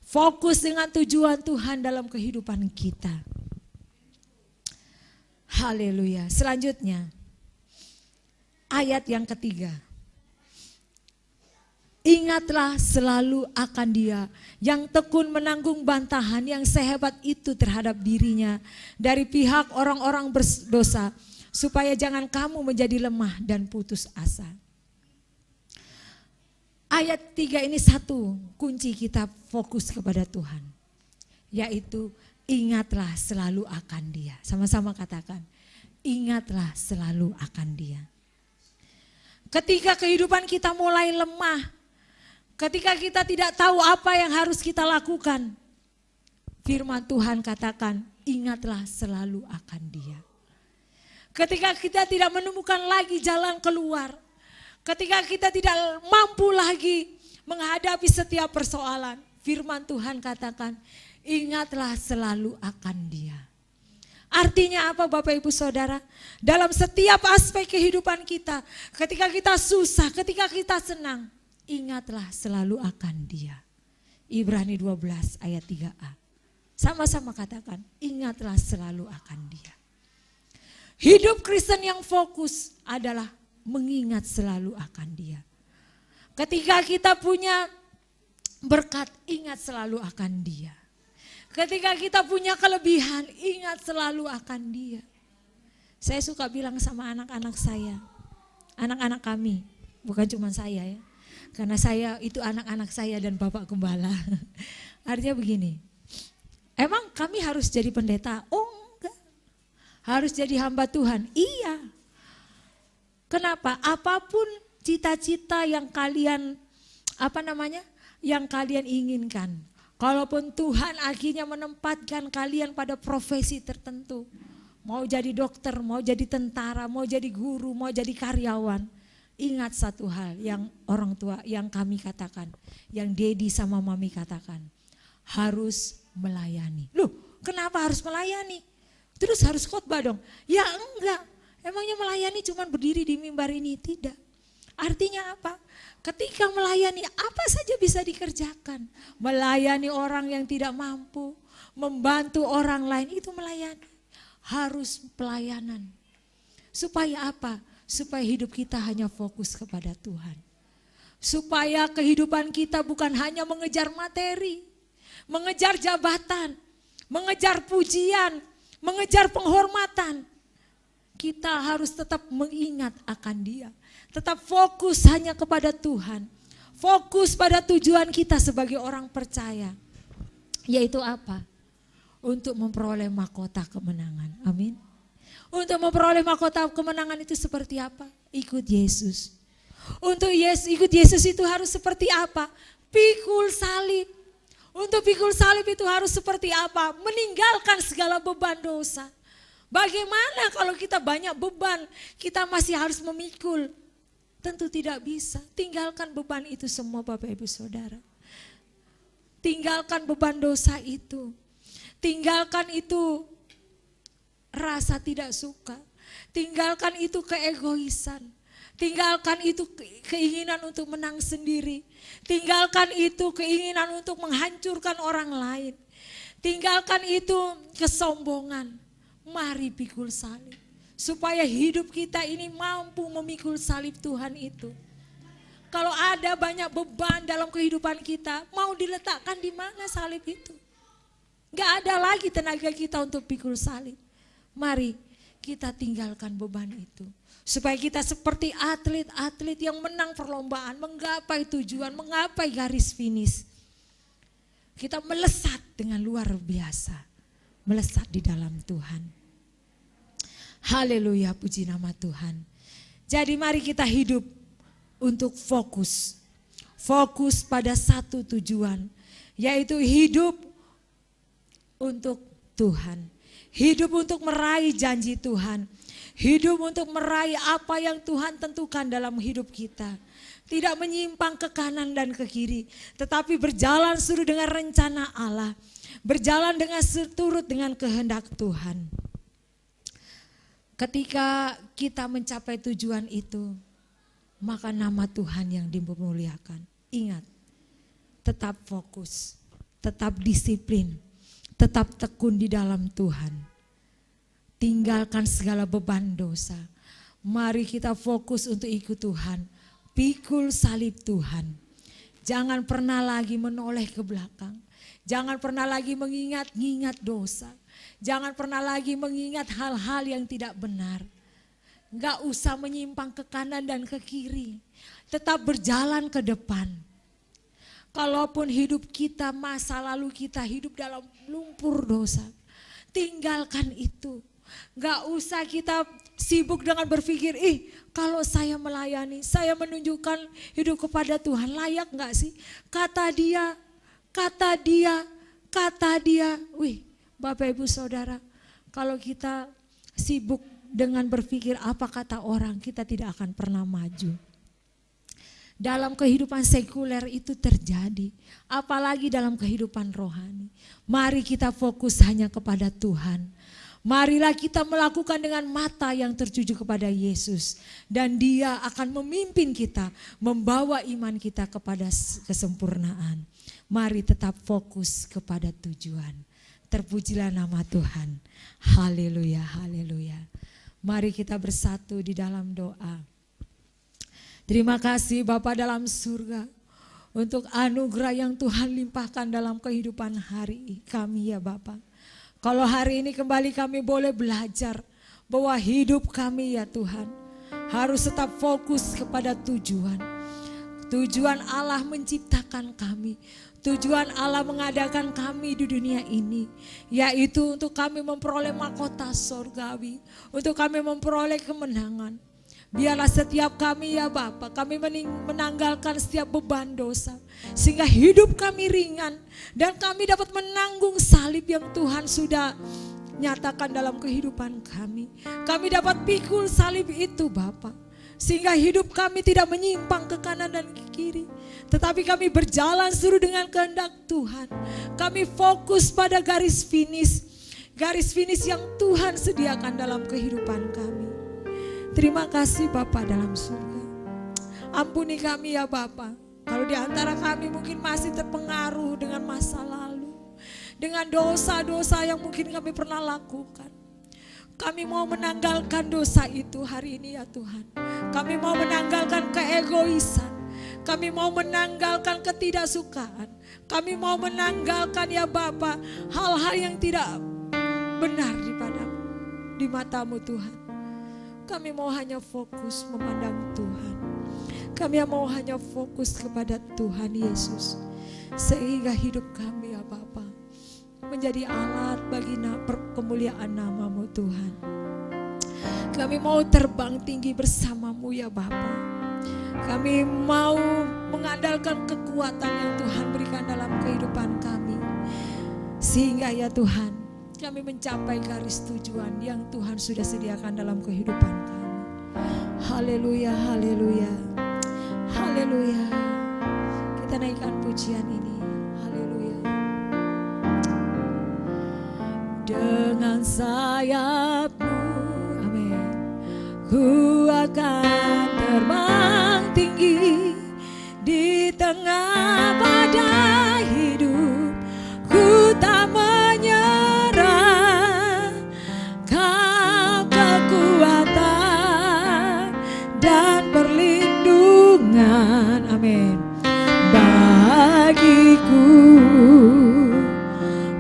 Fokus dengan tujuan Tuhan dalam kehidupan kita. Haleluya. Selanjutnya, ayat yang ketiga. Ingatlah selalu akan Dia yang tekun menanggung bantahan yang sehebat itu terhadap dirinya dari pihak orang-orang berdosa, supaya jangan kamu menjadi lemah dan putus asa. Ayat 3 ini satu kunci kita fokus kepada Tuhan, yaitu ingatlah selalu akan Dia. Sama-sama katakan, ingatlah selalu akan Dia. Ketika kehidupan kita mulai lemah, ketika kita tidak tahu apa yang harus kita lakukan, firman Tuhan katakan, ingatlah selalu akan Dia. Ketika kita tidak menemukan lagi jalan keluar, ketika kita tidak mampu lagi menghadapi setiap persoalan, firman Tuhan katakan, ingatlah selalu akan Dia. Artinya apa Bapak Ibu Saudara? Dalam setiap aspek kehidupan kita, ketika kita susah, ketika kita senang, ingatlah selalu akan Dia. Ibrani 12 ayat 3a. Sama-sama katakan, ingatlah selalu akan Dia. Hidup Kristen yang fokus adalah mengingat selalu akan Dia. Ketika kita punya berkat, ingat selalu akan Dia. Ketika kita punya kelebihan, ingat selalu akan Dia. Saya suka bilang sama anak-anak saya, anak-anak kami, bukan cuma saya ya. Karena saya itu anak-anak saya dan Bapak Gembala. Artinya begini, emang kami harus jadi pendeta? Oh enggak. Harus jadi hamba Tuhan? Iya. Kenapa? Apapun cita-cita yang kalian, yang kalian inginkan. Kalaupun Tuhan akhirnya menempatkan kalian pada profesi tertentu, mau jadi dokter, mau jadi tentara, mau jadi guru, mau jadi karyawan, ingat satu hal yang orang tua, yang kami katakan, yang Dedi sama Mami katakan, harus melayani. Loh, kenapa harus melayani? Terus harus khotbah dong? Ya enggak, emangnya melayani cuma berdiri di mimbar ini? Tidak. Artinya apa? Ketika melayani apa saja bisa dikerjakan. Melayani orang yang tidak mampu, membantu orang lain, itu melayani. Harus pelayanan. Supaya apa? Supaya hidup kita hanya fokus kepada Tuhan. Supaya kehidupan kita bukan hanya mengejar materi, mengejar jabatan, mengejar pujian, mengejar penghormatan. Kita harus tetap mengingat akan Dia. Tetap fokus hanya kepada Tuhan. Fokus pada tujuan kita sebagai orang percaya. Yaitu apa? Untuk memperoleh mahkota kemenangan. Amin. Untuk memperoleh mahkota kemenangan itu seperti apa? Ikut Yesus. Untuk ikut Yesus itu harus seperti apa? Pikul salib. Untuk pikul salib itu harus seperti apa? Meninggalkan segala beban dosa. Bagaimana kalau kita banyak beban, kita masih harus memikul? Tentu tidak bisa. Tinggalkan beban itu semua Bapak Ibu Saudara. Tinggalkan beban dosa itu. Tinggalkan itu rasa tidak suka. Tinggalkan itu keegoisan. Tinggalkan itu keinginan untuk menang sendiri. Tinggalkan itu keinginan untuk menghancurkan orang lain. Tinggalkan itu kesombongan. Mari pikul salib. Supaya hidup kita ini mampu memikul salib Tuhan itu. Kalau ada banyak beban dalam kehidupan kita, mau diletakkan di mana salib itu? Gak ada lagi tenaga kita untuk pikul salib. Mari kita tinggalkan beban itu. Supaya kita seperti atlet-atlet yang menang perlombaan, menggapai tujuan, menggapai garis finish. Kita melesat dengan luar biasa. Melesat di dalam Tuhan. Haleluya, puji nama Tuhan. Jadi mari kita hidup untuk fokus. Fokus pada satu tujuan. Yaitu hidup untuk Tuhan. Hidup untuk meraih janji Tuhan. Hidup untuk meraih apa yang Tuhan tentukan dalam hidup kita. Tidak menyimpang ke kanan dan ke kiri. Tetapi berjalan seturut dengan rencana Allah. Berjalan dengan seturut dengan kehendak Tuhan. Ketika kita mencapai tujuan itu, maka nama Tuhan yang dimuliakan. Ingat, tetap fokus, tetap disiplin, tetap tekun di dalam Tuhan. Tinggalkan segala beban dosa. Mari kita fokus untuk ikut Tuhan. Pikul salib Tuhan. Jangan pernah lagi menoleh ke belakang. Jangan pernah lagi mengingat-ingat dosa. Jangan pernah lagi mengingat hal-hal yang tidak benar. Enggak usah menyimpang ke kanan dan ke kiri. Tetap berjalan ke depan. Kalaupun hidup kita, masa lalu kita hidup dalam lumpur dosa, tinggalkan itu. Enggak usah kita sibuk dengan berpikir, kalau saya melayani, saya menunjukkan hidup kepada Tuhan, layak enggak sih? Kata dia. Wih, Bapak Ibu Saudara, kalau kita sibuk dengan berpikir apa kata orang, kita tidak akan pernah maju. Dalam kehidupan sekuler itu terjadi, apalagi dalam kehidupan rohani. Mari kita fokus hanya kepada Tuhan. Marilah kita melakukan dengan mata yang tertuju kepada Yesus. Dan Dia akan memimpin kita, membawa iman kita kepada kesempurnaan. Mari tetap fokus kepada tujuan. Terpujilah nama Tuhan. Haleluya, haleluya. Mari kita bersatu di dalam doa. Terima kasih Bapa dalam surga untuk anugerah yang Tuhan limpahkan dalam kehidupan hari kami ya Bapa. Kalau hari ini kembali kami boleh belajar bahwa hidup kami ya Tuhan harus tetap fokus kepada tujuan. Tujuan Allah menciptakan kami. Tujuan Allah mengadakan kami di dunia ini, yaitu untuk kami memperoleh mahkota sorgawi, untuk kami memperoleh kemenangan. Biarlah setiap kami ya Bapa, kami menanggalkan setiap beban dosa, sehingga hidup kami ringan, dan kami dapat menanggung salib yang Tuhan sudah nyatakan dalam kehidupan kami. Kami dapat pikul salib itu Bapa, sehingga hidup kami tidak menyimpang ke kanan dan ke kiri, tetapi kami berjalan seluruh dengan kehendak Tuhan. Kami fokus pada garis finish yang Tuhan sediakan dalam kehidupan kami. Terima kasih Bapa dalam surga. Ampuni kami ya Bapa, kalau di antara kami mungkin masih terpengaruh dengan masa lalu, dengan dosa-dosa yang mungkin kami pernah lakukan. Kami mau menanggalkan dosa itu hari ini ya Tuhan. Kami mau menanggalkan keegoisan. Kami mau menanggalkan ketidaksukaan. Kami mau menanggalkan ya Bapa hal-hal yang tidak benar di matamu Tuhan. Kami mau hanya fokus memandang Tuhan. Kami mau hanya fokus kepada Tuhan Yesus. Sehingga hidup kami ya Bapa menjadi alat bagi kemuliaan nama-Mu Tuhan. Kami mau terbang tinggi bersama-Mu ya Bapa. Kami mau mengandalkan kekuatan yang Tuhan berikan dalam kehidupan kami. Sehingga ya Tuhan, kami mencapai garis tujuan yang Tuhan sudah sediakan dalam kehidupan kami. Haleluya, haleluya, haleluya. Kita naikkan pujian ini. Haleluya. Dengan sayap-Mu, amin, ku akan terbang tinggi di tengah badai hidup. Ku tak menyerah, Kau kekuatan dan perlindungan, amin, bagiku,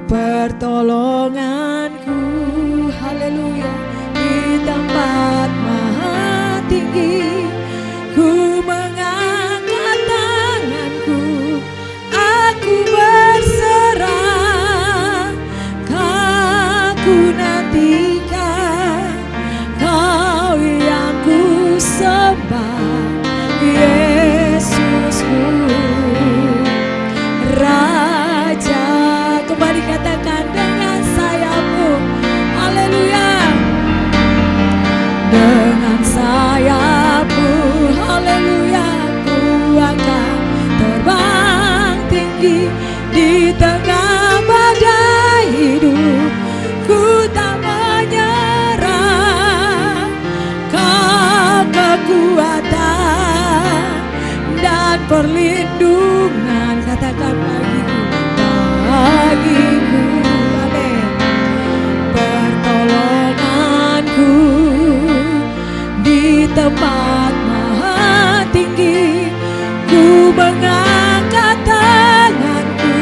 pertolonganku, haleluya, di tempat maha tinggi. Ku mengangkat tanganku, aku berserah, Ku nantikan Kau yang ku sembah, Yesusku, Raja. Kembali katakan dengan sayap-Mu, haleluya. Dengan sayap-Mu, haleluya, ku akan terbang tinggi di tengah badai hidup. Ku tak menyerah, Kau kekuatan dan perlindungan. Katakan bagiku, amin, pertolonganku di tempat maha tinggi. Ku mengangkat tanganku,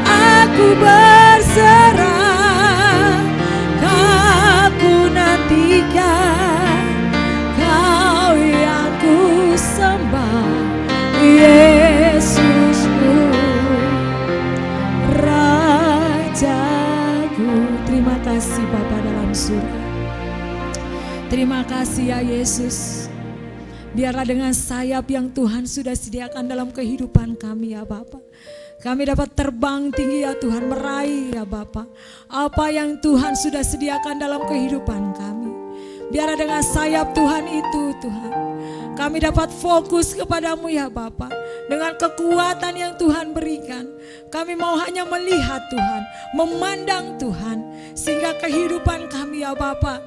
aku berserah, Ku nantikan Kau yang ku sembah, Yesusku, Rajaku. Terima kasih Bapa dalam surga. Terima kasih ya Yesus. Biarlah dengan sayap yang Tuhan sudah sediakan dalam kehidupan kami ya Bapa, kami dapat terbang tinggi ya Tuhan, meraih ya Bapa apa yang Tuhan sudah sediakan dalam kehidupan kami. Biarlah dengan sayap Tuhan itu Tuhan, kami dapat fokus kepadamu ya Bapa. Dengan kekuatan yang Tuhan berikan, kami mau hanya melihat Tuhan, memandang Tuhan, Sehingga kehidupan kami ya Bapa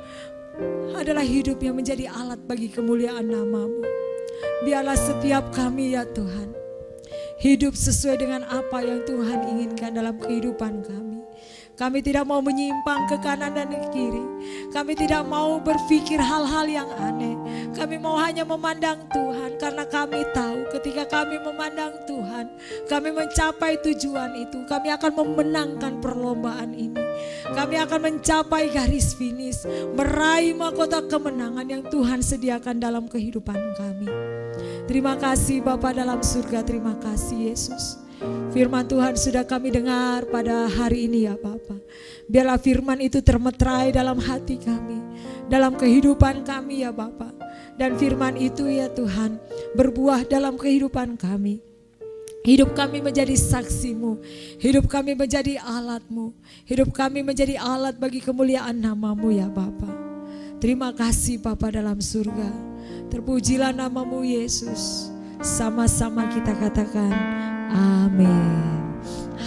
adalah hidup yang menjadi alat bagi kemuliaan nama-Mu. Biarlah setiap kami ya Tuhan hidup sesuai dengan apa yang Tuhan inginkan dalam kehidupan kami. Kami tidak mau menyimpang ke kanan dan ke kiri. Kami tidak mau berpikir hal-hal yang aneh. Kami mau hanya memandang Tuhan, karena kami tahu ketika kami memandang Tuhan, kami mencapai tujuan itu. Kami akan memenangkan perlombaan ini. Kami akan mencapai garis finish, meraih mahkota kemenangan yang Tuhan sediakan dalam kehidupan kami. Terima kasih Bapa dalam surga, terima kasih Yesus. Firman Tuhan sudah kami dengar pada hari ini ya Bapa. Biarlah firman itu termeterai dalam hati kami, dalam kehidupan kami ya Bapa. Dan firman itu ya Tuhan berbuah dalam kehidupan kami. Hidup kami menjadi saksi-Mu, hidup kami menjadi alat-Mu, hidup kami menjadi alat bagi kemuliaan nama-Mu ya Bapa. Terima kasih Bapa dalam surga. Terpujilah nama-Mu Yesus. Sama-sama kita katakan amin.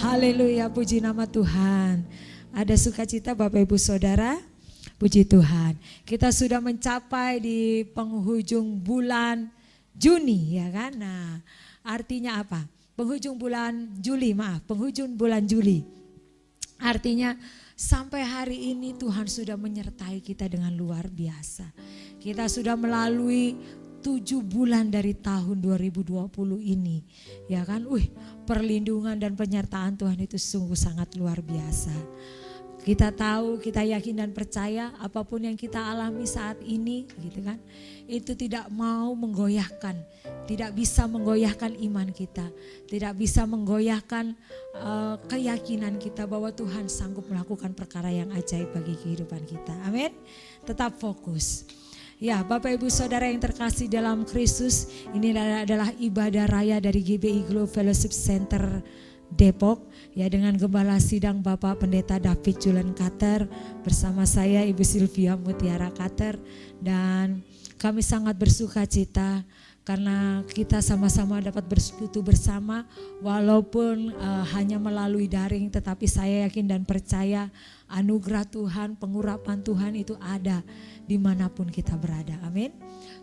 Haleluya, puji nama Tuhan. Ada sukacita Bapak Ibu Saudara? Puji Tuhan. Kita sudah mencapai di penghujung bulan Juni ya kan? Nah, artinya apa? Penghujung bulan Juli. Artinya sampai hari ini Tuhan sudah menyertai kita dengan luar biasa. Kita sudah melalui 7 bulan dari tahun 2020 ini, ya kan? Perlindungan dan penyertaan Tuhan itu sungguh sangat luar biasa. Kita tahu, kita yakin dan percaya apapun yang kita alami saat ini, gitu kan? Itu tidak mau menggoyahkan, tidak bisa menggoyahkan iman kita, tidak bisa menggoyahkan keyakinan kita bahwa Tuhan sanggup melakukan perkara yang ajaib bagi kehidupan kita. Amin. Tetap fokus. Ya, Bapak Ibu Saudara yang terkasih dalam Kristus, ini adalah ibadah raya dari GBI Glow Fellowship Center Depok, ya, dengan Gembala Sidang Bapak Pendeta David Julian Carter bersama saya Ibu Sylvia Mutiara Carter, dan kami sangat bersuka cita karena kita sama-sama dapat bersekutu bersama walaupun hanya melalui daring, tetapi saya yakin dan percaya anugerah Tuhan, pengurapan Tuhan itu ada dimanapun kita berada. Amin.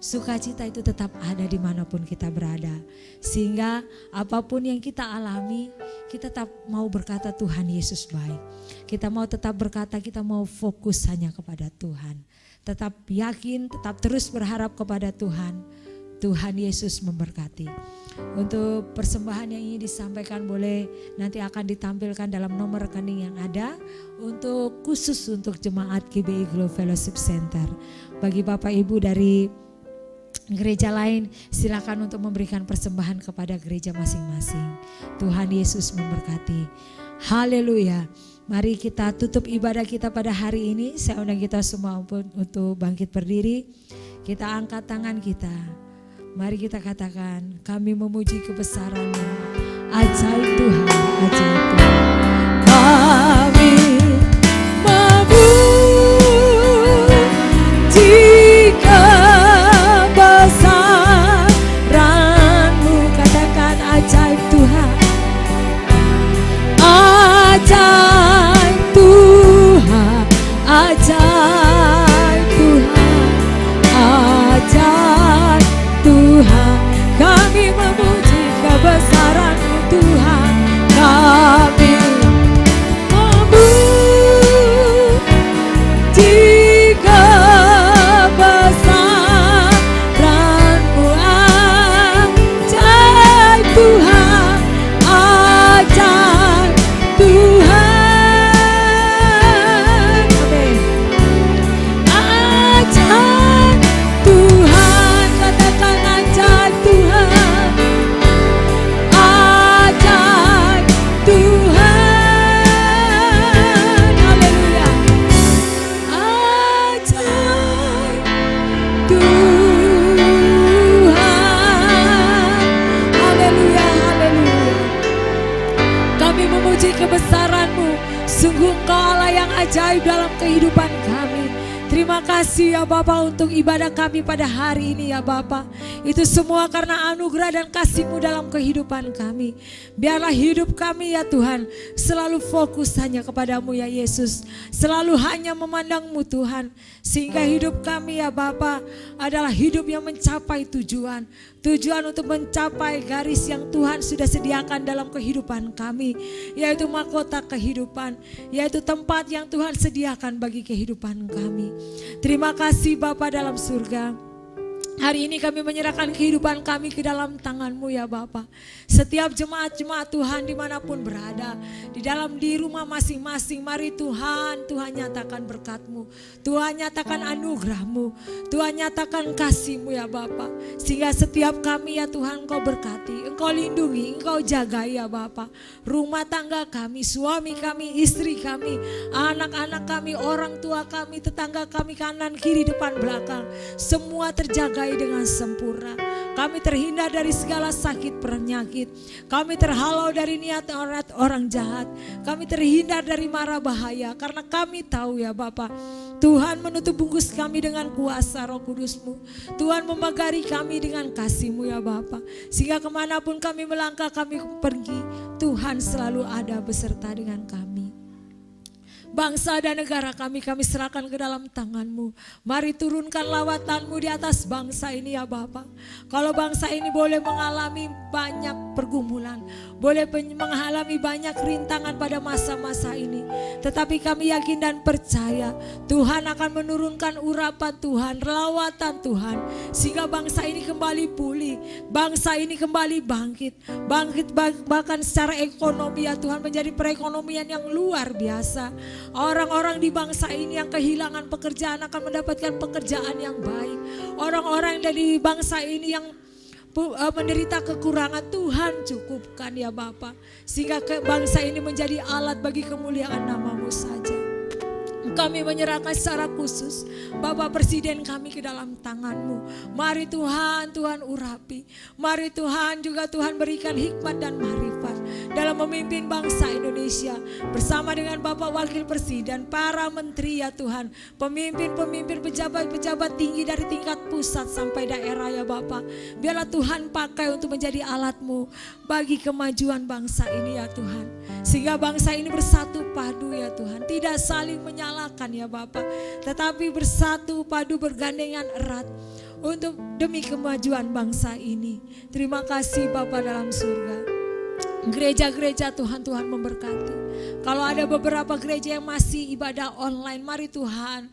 Sukacita itu tetap ada dimanapun kita berada. Sehingga apapun yang kita alami, kita tetap mau berkata Tuhan Yesus baik. Kita mau tetap berkata, kita mau fokus hanya kepada Tuhan. Tetap yakin, tetap terus berharap kepada Tuhan. Tuhan Yesus memberkati. Untuk persembahan yang ingin disampaikan boleh nanti akan ditampilkan dalam nomor rekening yang ada untuk khusus untuk jemaat GBI Glow Fellowship Center. Bagi Bapak Ibu dari gereja lain, silakan untuk memberikan persembahan kepada gereja masing-masing. Tuhan Yesus memberkati. Haleluya. Mari kita tutup ibadah kita pada hari ini. Saya undang kita semua untuk bangkit berdiri. Kita angkat tangan kita. Mari kita katakan, kami memuji kebesaran-Mu. Ajaib Tuhan, ajaib Tuhan. Kami memuji kebesaran-Mu. Katakan ajaib Tuhan. Ajaib Tuhan, ajaib Tuhan, ajaib Tuhan. Kami memuji kebesaran-Mu Tuhan. Kami memuji kebesaran-Mu kasih ya Bapa untuk ibadah kami pada hari ini ya Bapa. Itu semua karena anugerah dan kasih-Mu dalam kehidupan kami. Biarlah hidup kami ya Tuhan selalu fokus hanya kepadamu ya Yesus. Selalu hanya memandang-Mu Tuhan. Sehingga hidup kami ya Bapa adalah hidup yang mencapai tujuan. Tujuan untuk mencapai garis yang Tuhan sudah sediakan dalam kehidupan kami. Yaitu mahkota kehidupan. Yaitu tempat yang Tuhan sediakan bagi kehidupan kami. Terima kasih Bapa dalam surga. Hari ini kami menyerahkan kehidupan kami ke dalam tangan-Mu ya Bapa. Setiap jemaat-jemaat Tuhan dimanapun berada, di rumah masing-masing, mari Tuhan nyatakan berkat-Mu, Tuhan nyatakan anugerah-Mu, Tuhan nyatakan kasih-Mu ya Bapa. Sehingga setiap kami ya Tuhan Engkau berkati, Engkau lindungi, Engkau jaga ya Bapa. Rumah tangga kami, suami kami, istri kami, anak-anak kami, orang tua kami, tetangga kami, kanan, kiri, depan, belakang, semua terjaga dengan sempurna. Kami terhindar dari segala sakit penyakit. Kami terhalau dari niat orang jahat. Kami terhindar dari mara bahaya. Karena kami tahu ya Bapa, Tuhan menutup bungkus kami dengan kuasa Roh Kudus-Mu. Tuhan memagari kami dengan kasih-Mu ya Bapa. Sehingga kemanapun kami melangkah, kami pergi, Tuhan selalu ada beserta dengan kami. Bangsa dan negara kami serahkan ke dalam tangan-Mu. Mari turunkan lawatan-Mu di atas bangsa ini ya Bapa. Kalau bangsa ini boleh mengalami banyak pergumulan, boleh mengalami banyak rintangan pada masa-masa ini, tetapi kami yakin dan percaya Tuhan akan menurunkan urapan Tuhan, lawatan Tuhan, sehingga bangsa ini kembali pulih, bangsa ini kembali bangkit bahkan secara ekonomi ya Tuhan, menjadi perekonomian yang luar biasa. Orang-orang di bangsa ini yang kehilangan pekerjaan akan mendapatkan pekerjaan yang baik. Orang-orang dari bangsa ini yang menderita kekurangan, Tuhan cukupkan ya Bapa. Sehingga bangsa ini menjadi alat bagi kemuliaan nama-Mu saja. Kami menyerahkan secara khusus Bapak Presiden kami ke dalam tangan-Mu. Mari Tuhan urapi. Mari Tuhan juga Tuhan berikan hikmat dan marifat dalam memimpin bangsa Indonesia. Bersama dengan Bapak Wakil Presiden, para menteri ya Tuhan, pemimpin-pemimpin, pejabat-pejabat tinggi dari tingkat pusat sampai daerah ya Bapak. Biarlah Tuhan pakai untuk menjadi alat-Mu bagi kemajuan bangsa ini ya Tuhan. Sehingga bangsa ini bersatu padu ya Tuhan, tidak saling menyalahkan ya Bapak, tetapi bersatu padu bergandengan erat untuk demi kemajuan bangsa ini. Terima kasih Bapak dalam surga. Gereja-gereja Tuhan memberkati. Kalau ada beberapa gereja yang masih ibadah online, mari Tuhan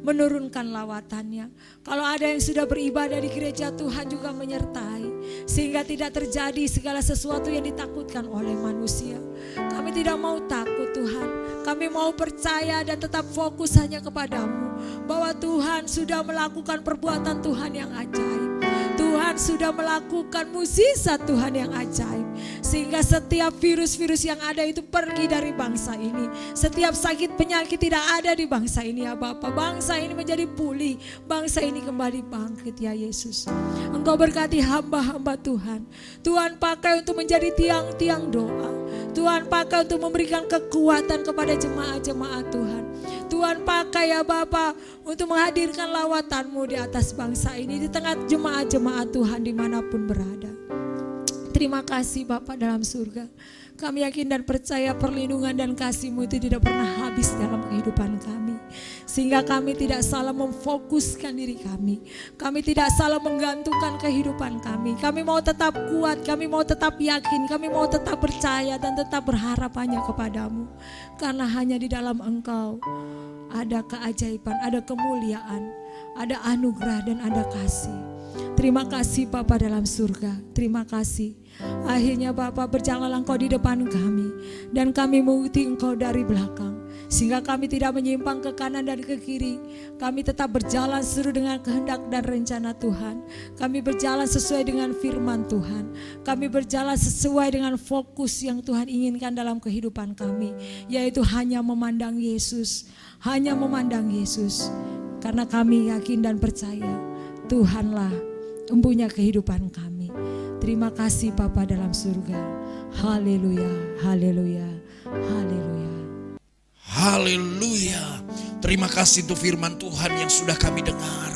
menurunkan lawatannya. Kalau ada yang sudah beribadah di gereja, Tuhan juga menyertai, sehingga tidak terjadi segala sesuatu yang ditakutkan oleh manusia. Kami tidak mau takut Tuhan, kami mau percaya dan tetap fokus hanya kepadamu, bahwa Tuhan sudah melakukan perbuatan Tuhan yang ajaib. Tuhan sudah melakukan mukjizat Tuhan yang ajaib, sehingga setiap virus-virus yang ada itu pergi dari bangsa ini. Setiap sakit penyakit tidak ada di bangsa ini ya Bapak. Bangsa ini menjadi pulih, bangsa ini kembali bangkit ya Yesus. Engkau berkati hamba-hamba Tuhan. Tuhan pakai untuk menjadi tiang-tiang doa. Tuhan pakai untuk memberikan kekuatan kepada jemaat-jemaat Tuhan. Tuhan pakai ya Bapa untuk menghadirkan lawatan-Mu di atas bangsa ini, di tengah jemaat-jemaat Tuhan dimanapun berada. Terima kasih Bapa dalam surga. Kami yakin dan percaya perlindungan dan kasih-Mu itu tidak pernah habis dalam kehidupan kami. Sehingga kami tidak salah memfokuskan diri kami. Kami tidak salah menggantungkan kehidupan kami. Kami mau tetap kuat, kami mau tetap yakin, kami mau tetap percaya dan tetap berharap hanya kepadamu. Karena hanya di dalam Engkau ada keajaiban, ada kemuliaan, ada anugerah dan ada kasih. Terima kasih Bapa dalam surga, terima kasih. Akhirnya Bapa berjalanlah Engkau di depan kami, dan kami mengikuti Engkau dari belakang. Sehingga kami tidak menyimpang ke kanan dan ke kiri. Kami tetap berjalan sesuai dengan kehendak dan rencana Tuhan. Kami berjalan sesuai dengan firman Tuhan. Kami berjalan sesuai dengan fokus yang Tuhan inginkan dalam kehidupan kami, yaitu hanya memandang Yesus. Hanya memandang Yesus. Karena kami yakin dan percaya Tuhanlah empunya kehidupan kami. Terima kasih Bapa dalam surga. Haleluya, haleluya, haleluya. Haleluya. Terima kasih untuk firman Tuhan yang sudah kami dengar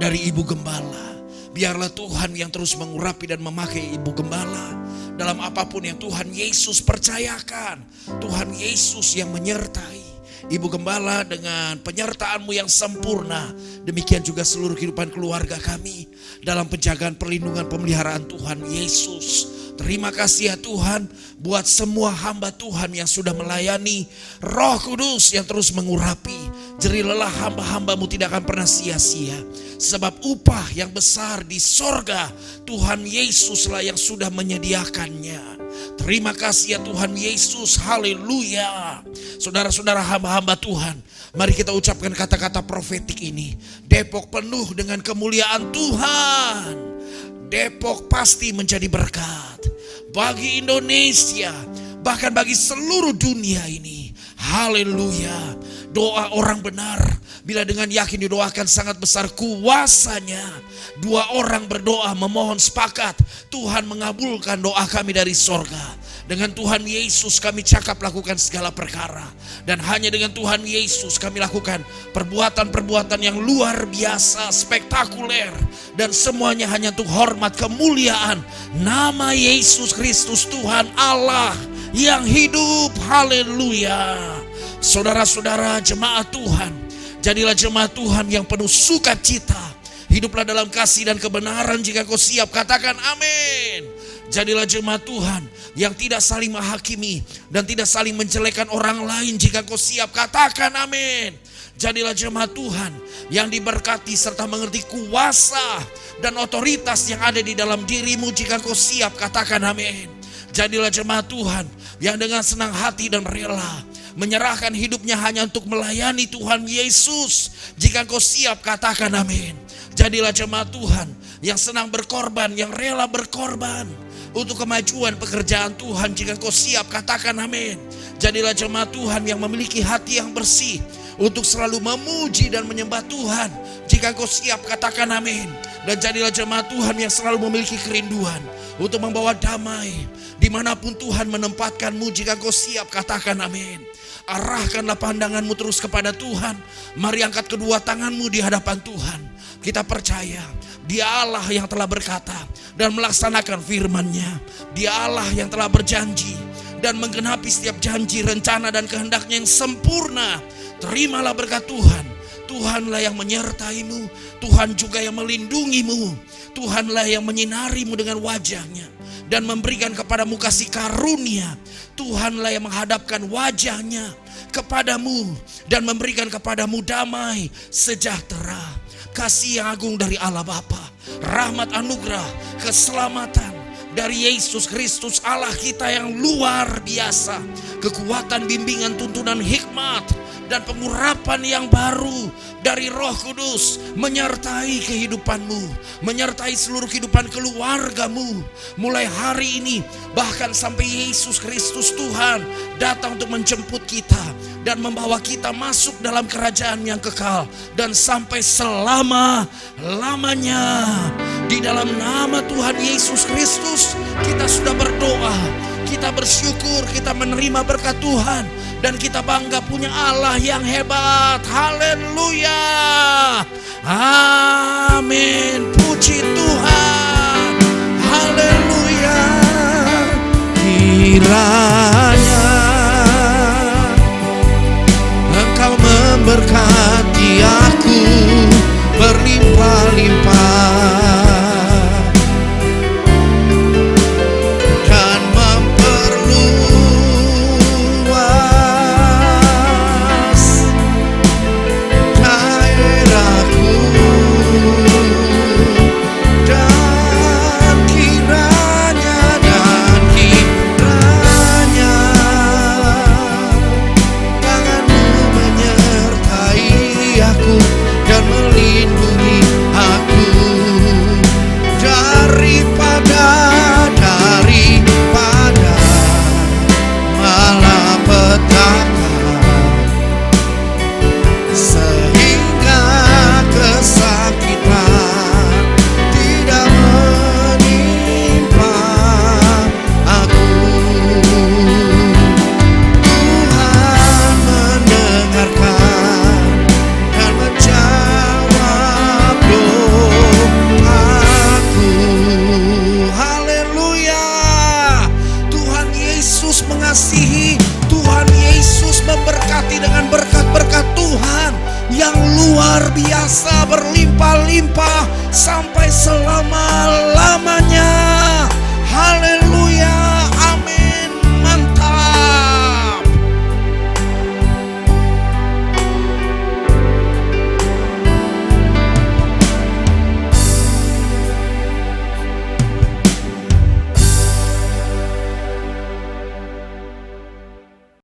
dari Ibu Gembala. Biarlah Tuhan yang terus mengurapi dan memakai Ibu Gembala dalam apapun yang Tuhan Yesus percayakan. Tuhan Yesus yang menyertai Ibu Gembala dengan penyertaan-Mu yang sempurna. Demikian juga seluruh kehidupan keluarga kami dalam penjagaan, perlindungan, pemeliharaan Tuhan Yesus. Terima kasih ya Tuhan buat semua hamba Tuhan yang sudah melayani. Roh Kudus yang terus mengurapi. Jerih lelah hamba-hamba-Mu tidak akan pernah sia-sia. Sebab upah yang besar di sorga Tuhan Yesuslah yang sudah menyediakannya. Terima kasih ya Tuhan Yesus. Haleluya. Saudara-saudara hamba-hamba Tuhan, mari kita ucapkan kata-kata profetik ini. Depok penuh dengan kemuliaan Tuhan. Depok pasti menjadi berkat bagi Indonesia, bahkan bagi seluruh dunia ini. Haleluya. Doa orang benar bila dengan yakin didoakan sangat besar kuasanya. Dua orang berdoa memohon sepakat, Tuhan mengabulkan doa kami dari sorga. Dengan Tuhan Yesus kami cakap lakukan segala perkara. Dan hanya dengan Tuhan Yesus kami lakukan perbuatan-perbuatan yang luar biasa, spektakuler. Dan semuanya hanya untuk hormat kemuliaan nama Yesus Kristus Tuhan Allah yang hidup. Haleluya. Saudara-saudara jemaat Tuhan, jadilah jemaat Tuhan yang penuh sukacita. Hiduplah dalam kasih dan kebenaran jika kau siap, katakan amin. Jadilah jemaat Tuhan yang tidak saling menghakimi dan tidak saling menjelekkan orang lain jika kau siap, katakan amin. Jadilah jemaat Tuhan yang diberkati serta mengerti kuasa dan otoritas yang ada di dalam dirimu jika kau siap, katakan amin. Jadilah jemaat Tuhan yang dengan senang hati dan rela menyerahkan hidupnya hanya untuk melayani Tuhan Yesus. Jika kau siap, katakan amin. Jadilah jemaat Tuhan yang senang berkorban, yang rela berkorban untuk kemajuan pekerjaan Tuhan. Jika kau siap, katakan amin. Jadilah jemaat Tuhan yang memiliki hati yang bersih untuk selalu memuji dan menyembah Tuhan. Jika kau siap, katakan amin. Dan jadilah jemaat Tuhan yang selalu memiliki kerinduan untuk membawa damai dimanapun Tuhan menempatkanmu. Jika kau siap, katakan amin. Arahkanlah pandanganmu terus kepada Tuhan. Mari angkat kedua tanganmu di hadapan Tuhan. Kita percaya Dia Allah yang telah berkata dan melaksanakan firman-Nya. Dia Allah yang telah berjanji dan menggenapi setiap janji, rencana dan kehendaknya yang sempurna. Terimalah berkat Tuhan. Tuhanlah yang menyertaimu. Tuhan juga yang melindungimu. Tuhanlah yang menyinarimu dengan wajah-Nya dan memberikan kepadamu kasih karunia. Tuhanlah yang menghadapkan wajah-Nya kepadamu dan memberikan kepadamu damai sejahtera. Kasih yang agung dari Allah Bapa, rahmat anugerah, keselamatan dari Yesus Kristus Allah kita yang luar biasa, kekuatan, bimbingan, tuntunan, hikmat dan pengurapan yang baru dari Roh Kudus menyertai kehidupanmu, menyertai seluruh kehidupan keluargamu mulai hari ini, bahkan sampai Yesus Kristus Tuhan datang untuk menjemput kita dan membawa kita masuk dalam kerajaan yang kekal dan sampai selama-lamanya. Di dalam nama Tuhan Yesus Kristus kita sudah berdoa, kita bersyukur, kita menerima berkat Tuhan, dan kita bangga punya Allah yang hebat. Haleluya. Amin. Puji Tuhan. Haleluya. Kiranya Engkau memberkati aku berlimpah-limpah dan memperluas daerahku. berlimpah sampai selama